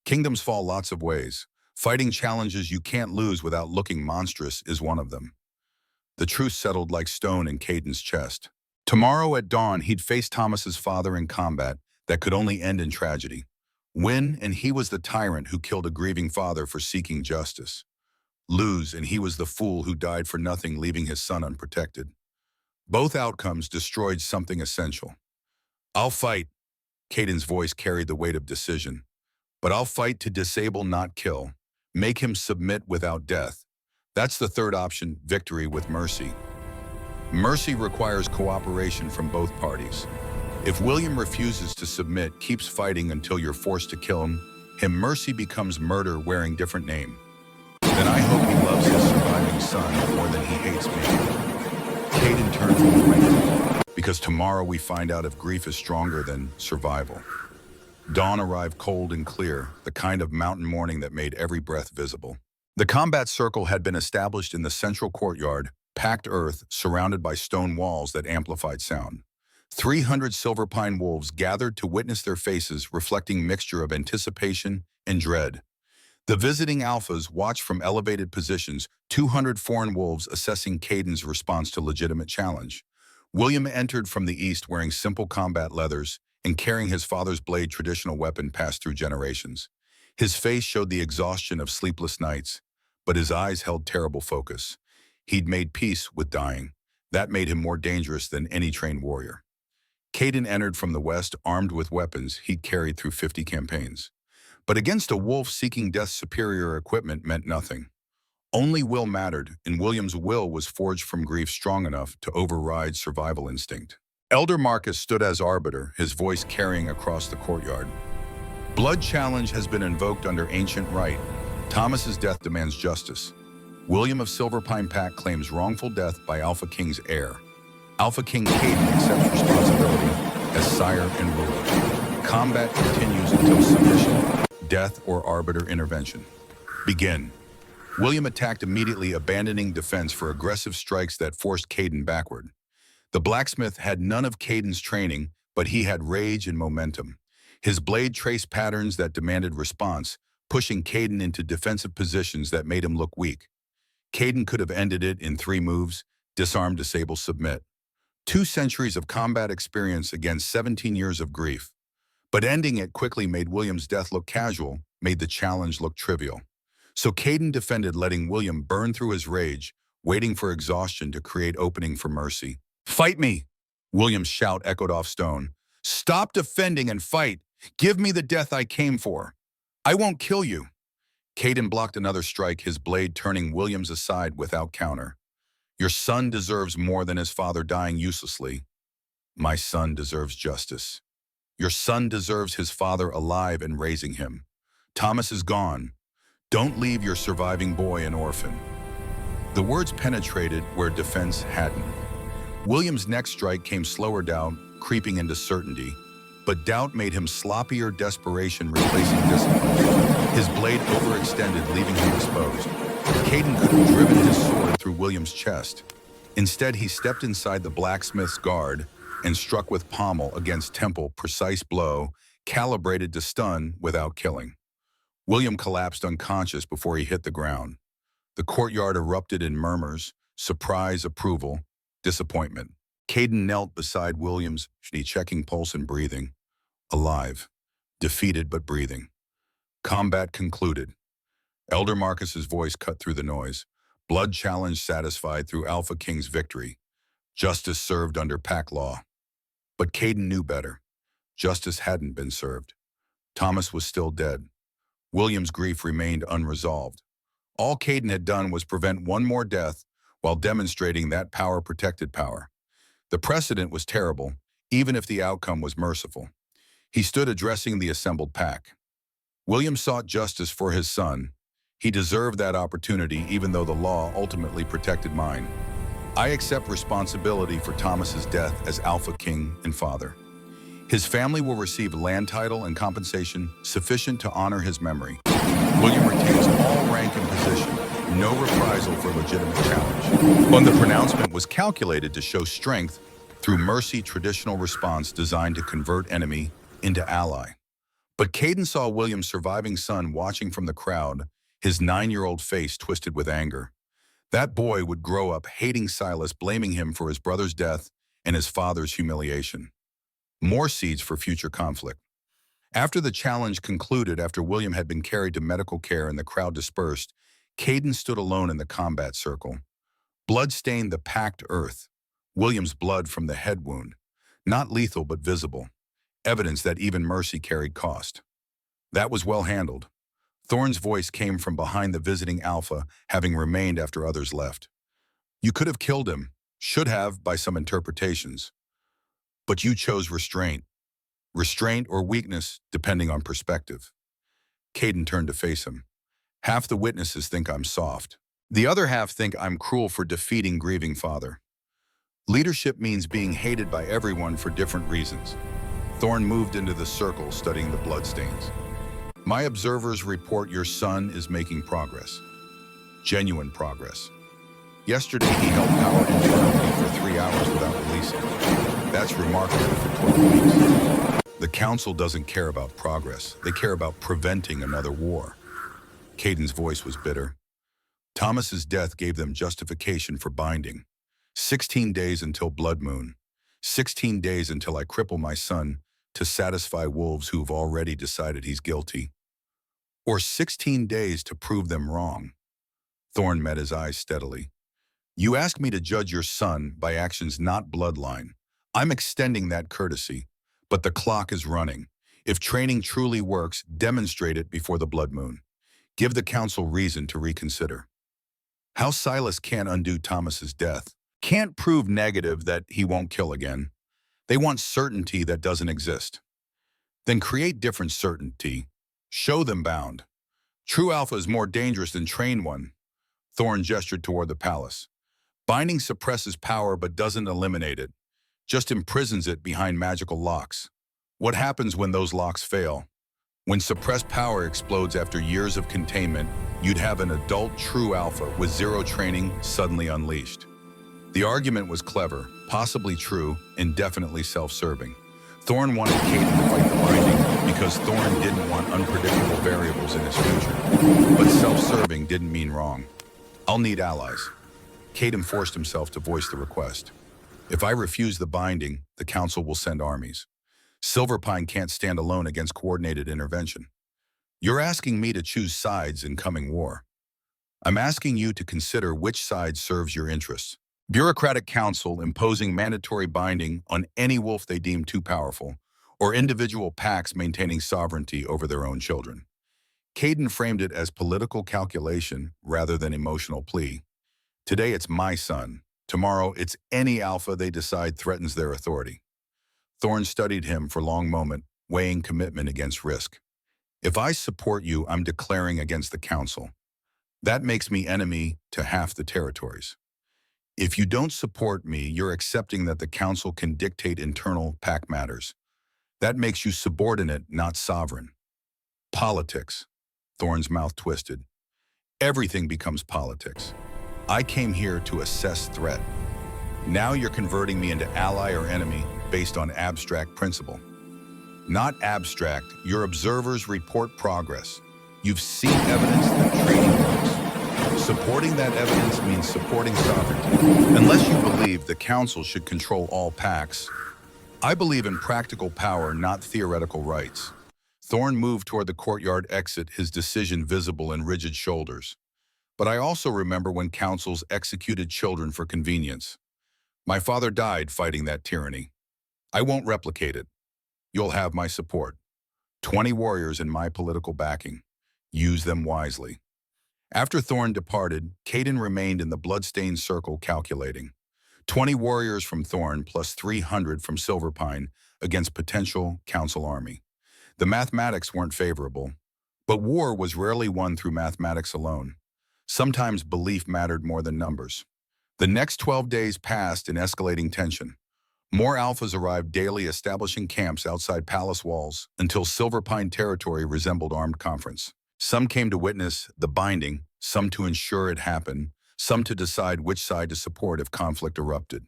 Kingdoms fall lots of ways. Fighting challenges you can't lose without looking monstrous is one of them. The truth settled like stone in Caden's chest. Tomorrow at dawn, he'd face Thomas's father in combat that could only end in tragedy. Win, and he was the tyrant who killed a grieving father for seeking justice. Lose, and he was the fool who died for nothing, leaving his son unprotected. Both outcomes destroyed something essential. I'll fight. Caden's voice carried the weight of decision. But I'll fight to disable, not kill. Make him submit without death. That's the third option, victory with mercy. Mercy requires cooperation from both parties. If William refuses to submit, keeps fighting until you're forced to kill him, mercy becomes murder wearing different name. Then I hope he loves his surviving son more than he hates me. Caden turned from the window, because tomorrow we find out if grief is stronger than survival. Dawn arrived cold and clear, the kind of mountain morning that made every breath visible. The combat circle had been established in the central courtyard, packed earth surrounded by stone walls that amplified sound. 300 silver pine wolves gathered to witness their faces reflecting mixture of anticipation and dread. The visiting alphas watched from elevated positions, 200 foreign wolves assessing Caden's response to legitimate challenge. William entered from the east wearing simple combat leathers and carrying his father's blade, traditional weapon passed through generations. His face showed the exhaustion of sleepless nights, but his eyes held terrible focus. He'd made peace with dying. That made him more dangerous than any trained warrior. Caden entered from the west armed with weapons he'd carried through 50 campaigns. But against a wolf seeking death's superior equipment meant nothing. Only will mattered, and William's will was forged from grief strong enough to override survival instinct. Elder Marcus stood as arbiter, his voice carrying across the courtyard. Blood challenge has been invoked under ancient rite. Thomas's death demands justice. William of Silverpine Pack claims wrongful death by AlphaKing's heir. AlphaKing Caden accepts responsibility as sire and ruler. Combat continues until submission, death, or arbiter intervention. Begin. William attacked immediately, abandoning defense for aggressive strikes that forced Caden backward. The blacksmith had none of Caden's training, but he had rage and momentum. His blade traced patterns that demanded response, pushing Caden into defensive positions that made him look weak. Caden could have ended it in 3 moves: disarm, disable, submit. 2 centuries of combat experience against 17 years of grief. But ending it quickly made William's death look casual, made the challenge look trivial. So Caden defended, letting William burn through his rage, waiting for exhaustion to create opening for mercy. Fight me! William's shout echoed off stone. Stop defending and fight! Give me the death I came for! I won't kill you! Caden blocked another strike, his blade turning Williams aside without counter. Your son deserves more than his father dying uselessly. My son deserves justice. Your son deserves his father alive and raising him. Thomas is gone. Don't leave your surviving boy an orphan. The words penetrated where defense hadn't. William's next strike came slower down, creeping into certainty. But doubt made him sloppier, desperation replacing discipline. His blade overextended, leaving him exposed. Caden could have driven his sword through William's chest. Instead, he stepped inside the blacksmith's guard and struck with pommel against temple, precise blow, calibrated to stun without killing. William collapsed unconscious before he hit the ground. The courtyard erupted in murmurs, surprise, approval, disappointment. Caden knelt beside William's, checking pulse and breathing. Alive, defeated but breathing. Combat concluded. Elder Marcus's voice cut through the noise. Blood challenge satisfied through AlphaKing's victory. Justice served under pack law. But Caden knew better. Justice hadn't been served. Thomas was still dead. William's grief remained unresolved. All Caden had done was prevent one more death while demonstrating that power protected power. The precedent was terrible, even if the outcome was merciful. He stood addressing the assembled pack. William sought justice for his son. He deserved that opportunity, even though the law ultimately protected mine. I accept responsibility for Thomas's death as AlphaKing and father. His family will receive land title and compensation sufficient to honor his memory. William retains all rank and position, no reprisal for legitimate challenge. When the pronouncement was calculated to show strength through mercy, traditional response designed to convert enemy into ally. But Caden saw William's surviving son watching from the crowd, his 9-year-old face twisted with anger. That boy would grow up hating Silas, blaming him for his brother's death and his father's humiliation. More seeds for future conflict. After the challenge concluded, after William had been carried to medical care and the crowd dispersed, Caden stood alone in the combat circle. Blood stained the packed earth. William's blood from the head wound. Not lethal but visible. Evidence that even mercy carried cost. That was well handled. Thorne's voice came from behind the visiting Alpha, having remained after others left. You could have killed him, should have by some interpretations. But you chose restraint. Restraint or weakness, depending on perspective. Caden turned to face him. Half the witnesses think I'm soft. The other half think I'm cruel for defeating grieving father. Leadership means being hated by everyone for different reasons. Thorne moved into the circle, studying the bloodstains. My observers report your son is making progress. Genuine progress. Yesterday, he held power internally for 3 hours without releasing. That's remarkable for 12 weeks. The council doesn't care about progress. They care about preventing another war. Caden's voice was bitter. Thomas's death gave them justification for binding. 16 days until blood moon. 16 days until I cripple my son to satisfy wolves who've already decided he's guilty. Or 16 days to prove them wrong. Thorne met his eyes steadily. You ask me to judge your son by actions not bloodline. I'm extending that courtesy, but the clock is running. If training truly works, demonstrate it before the blood moon. Give the council reason to reconsider. How Silas can't undo Thomas's death. Can't prove negative that he won't kill again. They want certainty that doesn't exist. Then create different certainty. Show them bound. True Alpha is more dangerous than trained one. Thorne gestured toward the palace. Binding suppresses power but doesn't eliminate it, just imprisons it behind magical locks. What happens when those locks fail? When suppressed power explodes after years of containment, you'd have an adult true Alpha with zero training suddenly unleashed. The argument was clever, possibly true, and definitely self-serving. Thorne wanted Caden to fight the binding because Thorne didn't want unpredictable variables in his future. But self-serving didn't mean wrong. I'll need allies. Caden forced himself to voice the request. If I refuse the binding, the council will send armies. Silverpine can't stand alone against coordinated intervention. You're asking me to choose sides in coming war. I'm asking you to consider which side serves your interests. Bureaucratic council imposing mandatory binding on any wolf they deem too powerful, or individual packs maintaining sovereignty over their own children. Caden framed it as political calculation rather than emotional plea. Today it's my son. Tomorrow it's any Alpha they decide threatens their authority. Thorne studied him for a long moment, weighing commitment against risk. If I support you, I'm declaring against the council. That makes me enemy to half the territories. If you don't support me, you're accepting that the council can dictate internal pack matters. That makes you subordinate, not sovereign. Politics. Thorne's mouth twisted. Everything becomes politics. I came here to assess threat. Now you're converting me into ally or enemy based on abstract principle. Not abstract, your observers report progress. You've seen evidence that training works. Supporting that evidence means supporting sovereignty. Unless you believe the council should control all packs, I believe in practical power, not theoretical rights. Thorne moved toward the courtyard exit, his decision visible in rigid shoulders. But I also remember when councils executed children for convenience. My father died fighting that tyranny. I won't replicate it. You'll have my support. 20 warriors in my political backing. Use them wisely. After Thorne departed, Caden remained in the bloodstained circle calculating. 20 warriors from Thorne plus 300 from Silverpine against potential council army. The mathematics weren't favorable, but war was rarely won through mathematics alone. Sometimes belief mattered more than numbers. The next 12 days passed in escalating tension. More Alphas arrived daily, establishing camps outside palace walls until Silverpine territory resembled armed conference. Some came to witness the binding, some to ensure it happened, some to decide which side to support if conflict erupted.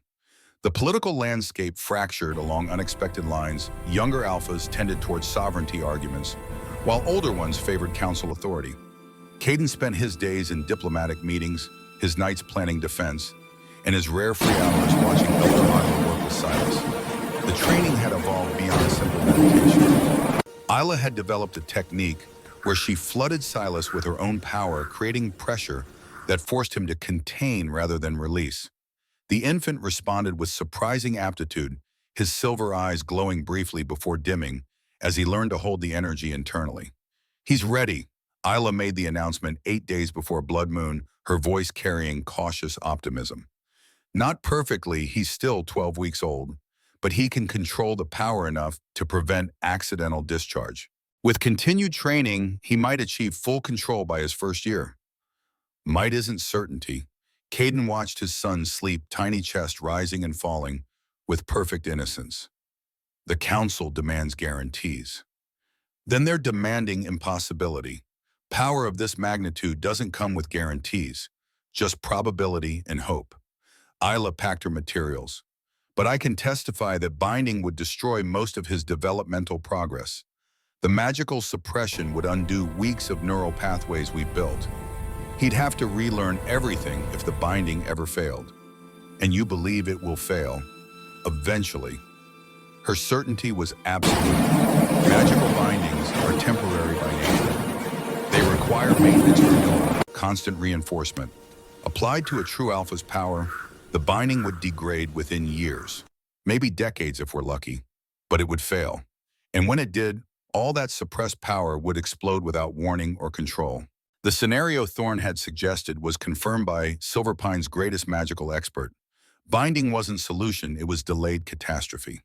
The political landscape fractured along unexpected lines. Younger Alphas tended towards sovereignty arguments, while older ones favored council authority. Caden spent his days in diplomatic meetings, his nights planning defense, and his rare free hours watching Elder Otto work with Silas. The training had evolved beyond simple meditation. Isla had developed a technique where she flooded Silas with her own power, creating pressure that forced him to contain rather than release. The infant responded with surprising aptitude, his silver eyes glowing briefly before dimming as he learned to hold the energy internally. He's ready. Isla made the announcement 8 days before Blood Moon, her voice carrying cautious optimism. Not perfectly, he's still 12 weeks old, but he can control the power enough to prevent accidental discharge. With continued training, he might achieve full control by his first year. Might isn't certainty. Caden watched his son sleep, tiny chest rising and falling, with perfect innocence. The council demands guarantees. Then they're demanding impossibility. Power of this magnitude doesn't come with guarantees, just probability and hope. Isla packed her materials. But I can testify that binding would destroy most of his developmental progress. The magical suppression would undo weeks of neural pathways we built. He'd have to relearn everything if the binding ever failed. And you believe it will fail, eventually. Her certainty was absolute. Magical bindings are temporary by nature. They require maintenance renewal, constant reinforcement. Applied to a true alpha's power, the binding would degrade within years, maybe decades if we're lucky, but it would fail. And when it did, all that suppressed power would explode without warning or control. The scenario Thorne had suggested was confirmed by Silverpine's greatest magical expert. Binding wasn't solution, it was delayed catastrophe.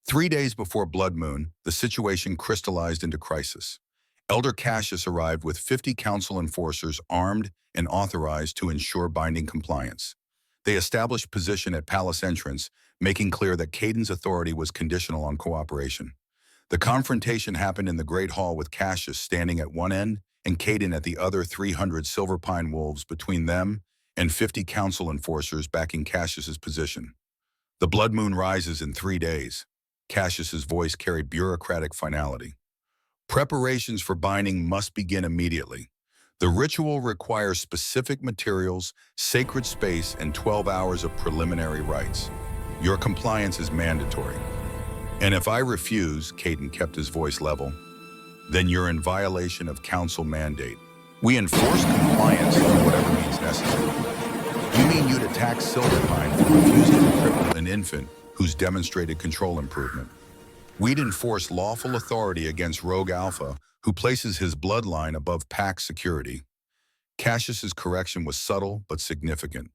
3 days before Blood Moon, the situation crystallized into crisis. Elder Cassius arrived with 50 council enforcers armed and authorized to ensure binding compliance. They established position at palace entrance, making clear that Caden's authority was conditional on cooperation. The confrontation happened in the Great Hall with Cassius standing at one end and Caden at the other, 300 Silverpine wolves between them and 50 council enforcers backing Cassius's position. The Blood Moon rises in 3 days. Cassius's voice carried bureaucratic finality. Preparations for binding must begin immediately. The ritual requires specific materials, sacred space, and 12 hours of preliminary rites. Your compliance is mandatory. And if I refuse, Caden kept his voice level, then you're in violation of council mandate. We enforce compliance through whatever means necessary. You mean you'd attack Silverpine for refusing to cripple an infant who's demonstrated control improvement? We'd enforce lawful authority against Rogue Alpha, who places his bloodline above pack security. Cassius's correction was subtle but significant.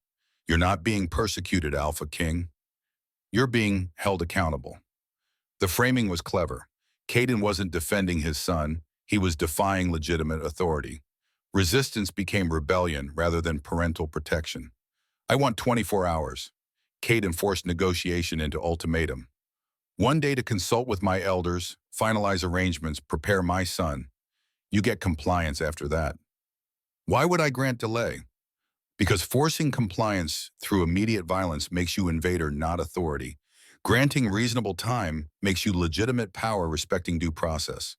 You're not being persecuted, AlphaKing. You're being held accountable. The framing was clever. Caden wasn't defending his son, he was defying legitimate authority. Resistance became rebellion rather than parental protection. I want 24 hours. Caden forced negotiation into ultimatum. 1 day to consult with my elders, finalize arrangements, prepare my son. You get compliance after that. Why would I grant delay? Because forcing compliance through immediate violence makes you invader, not authority. Granting reasonable time makes you legitimate power respecting due process.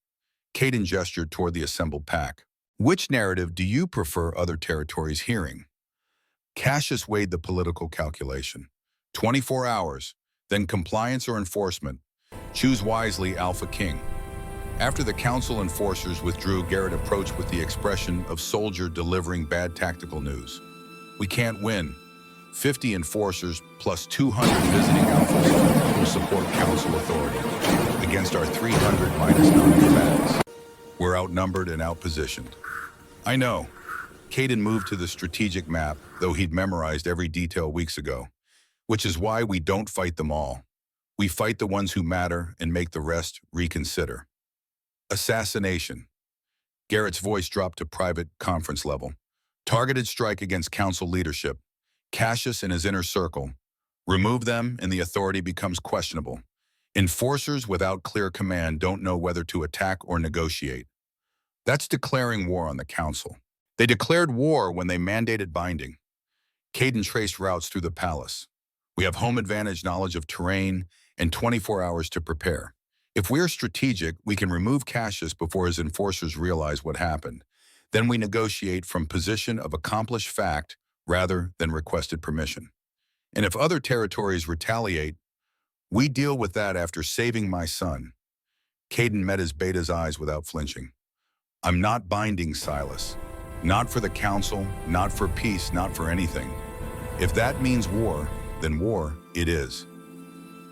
Caden gestured toward the assembled pack. Which narrative do you prefer other territories hearing? Cassius weighed the political calculation. 24 hours, then compliance or enforcement. Choose wisely, AlphaKing. After the council enforcers withdrew, Garrett approached with the expression of soldier delivering bad tactical news. We can't win. 50 enforcers plus 200 visiting alphas will support council authority against our 300 minus non-combatants. We're outnumbered and outpositioned. I know. Caden moved to the strategic map, though he'd memorized every detail weeks ago, which is why we don't fight them all. We fight the ones who matter and make the rest reconsider. Assassination. Garrett's voice dropped to private conference level. Targeted strike against council leadership. Cassius and his inner circle. Remove them and the authority becomes questionable. Enforcers without clear command don't know whether to attack or negotiate. That's declaring war on the council. They declared war when they mandated binding. Caden traced routes through the palace. We have home advantage knowledge of terrain and 24 hours to prepare. If we're strategic, we can remove Cassius before his enforcers realize what happened. Then we negotiate from position of accomplished fact rather than requested permission. And if other territories retaliate, we deal with that after saving my son. Caden met his beta's eyes without flinching. I'm not binding Silas. Not for the council, not for peace, not for anything. If that means war, then war it is.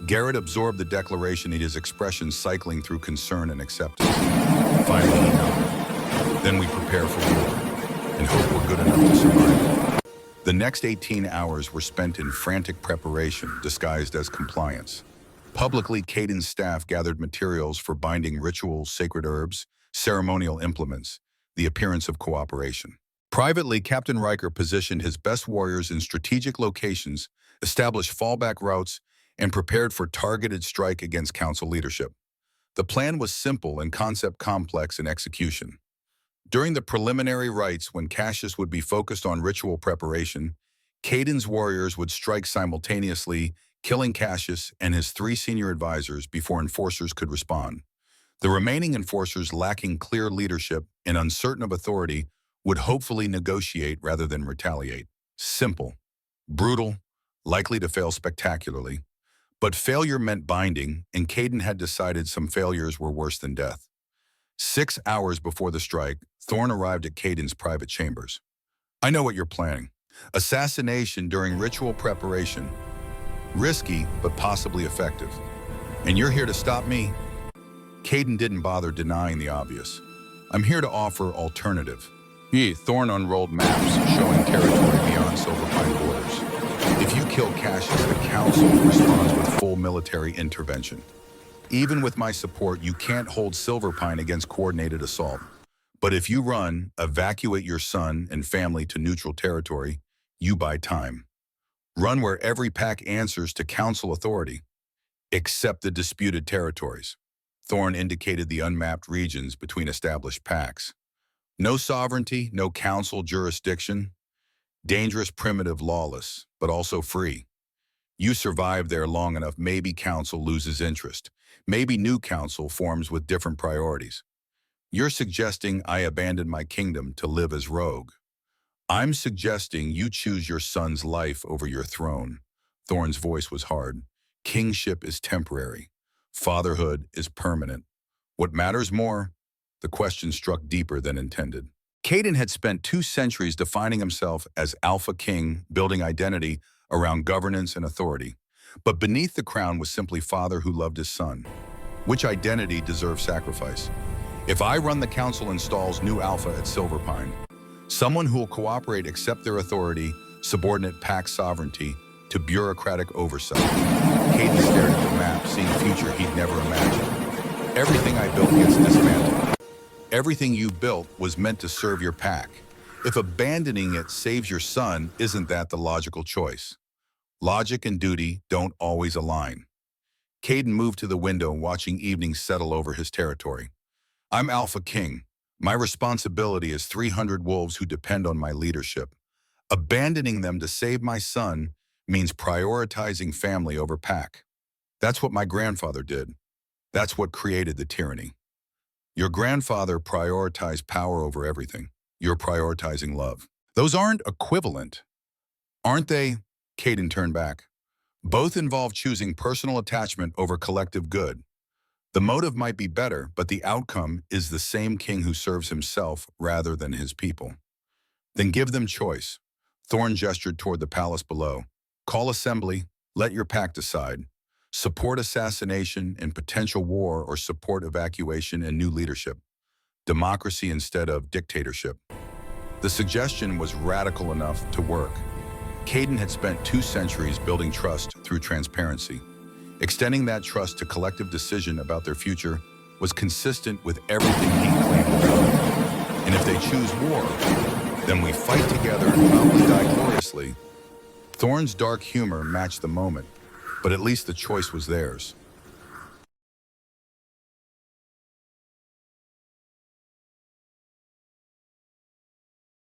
Garrett absorbed the declaration, his expression cycling through concern and acceptance. Finally, he nodded. Then we prepare for war and hope we're good enough to survive. The next 18 hours were spent in frantic preparation, disguised as compliance. Publicly, Caden's staff gathered materials for binding rituals, sacred herbs, ceremonial implements, the appearance of cooperation. Privately, Captain Riker positioned his best warriors in strategic locations, established fallback routes, and prepared for targeted strike against council leadership. The plan was simple and concept complex in execution. During the preliminary rites, when Cassius would be focused on ritual preparation, Caden's warriors would strike simultaneously, killing Cassius and his 3 senior advisors before enforcers could respond. The remaining enforcers, lacking clear leadership and uncertain of authority, would hopefully negotiate rather than retaliate. Simple, brutal, likely to fail spectacularly. But failure meant binding, and Caden had decided some failures were worse than death. 6 hours before the strike, Thorn arrived at Caden's private chambers. I know what you're planning. Assassination during ritual preparation. Risky, but possibly effective. And you're here to stop me? Caden didn't bother denying the obvious. I'm here to offer alternative. Thorn unrolled maps showing territory beyond Silverpine borders. If you kill Cassius, the council responds with full military intervention. Even with my support, you can't hold Silverpine against coordinated assault. But if you run, evacuate your son and family to neutral territory, you buy time. Run where every pack answers to council authority, except the disputed territories. Thorn indicated the unmapped regions between established packs. No sovereignty, no council jurisdiction. Dangerous, primitive, lawless, but also free. You survive there long enough, maybe council loses interest. Maybe new council forms with different priorities. You're suggesting I abandon my kingdom to live as rogue. I'm suggesting you choose your son's life over your throne. Thorn's voice was hard. Kingship is temporary. Fatherhood is permanent. What matters more? The question struck deeper than intended. Caden had spent 2 centuries defining himself as AlphaKing, building identity around governance and authority. But beneath the crown was simply father who loved his son. Which identity deserves sacrifice? If I run the council installs new Alpha at Silverpine, someone who will cooperate, accept their authority, subordinate pack sovereignty to bureaucratic oversight. Caden stared at the map, seeing a future he'd never imagined. Everything I built gets dismantled. Everything you built was meant to serve your pack. If abandoning it saves your son, isn't that the logical choice? Logic and duty don't always align. Caden moved to the window, watching evening settle over his territory. I'm AlphaKing. My responsibility is 300 wolves who depend on my leadership. Abandoning them to save my son means prioritizing family over pack. That's what my grandfather did. That's what created the tyranny. Your grandfather prioritized power over everything. You're prioritizing love. Those aren't equivalent, aren't they? Caden turned back. Both involve choosing personal attachment over collective good. The motive might be better, but the outcome is the same king who serves himself rather than his people. Then give them choice. Thorn gestured toward the palace below. Call assembly, let your pack decide. Support assassination and potential war, or support evacuation and new leadership. Democracy instead of dictatorship. The suggestion was radical enough to work. Caden had spent 2 centuries building trust through transparency. Extending that trust to collective decision about their future was consistent with everything he claimed about it. And if they choose war, then we fight together and probably die gloriously. Thorn's dark humor matched the moment, but at least the choice was theirs.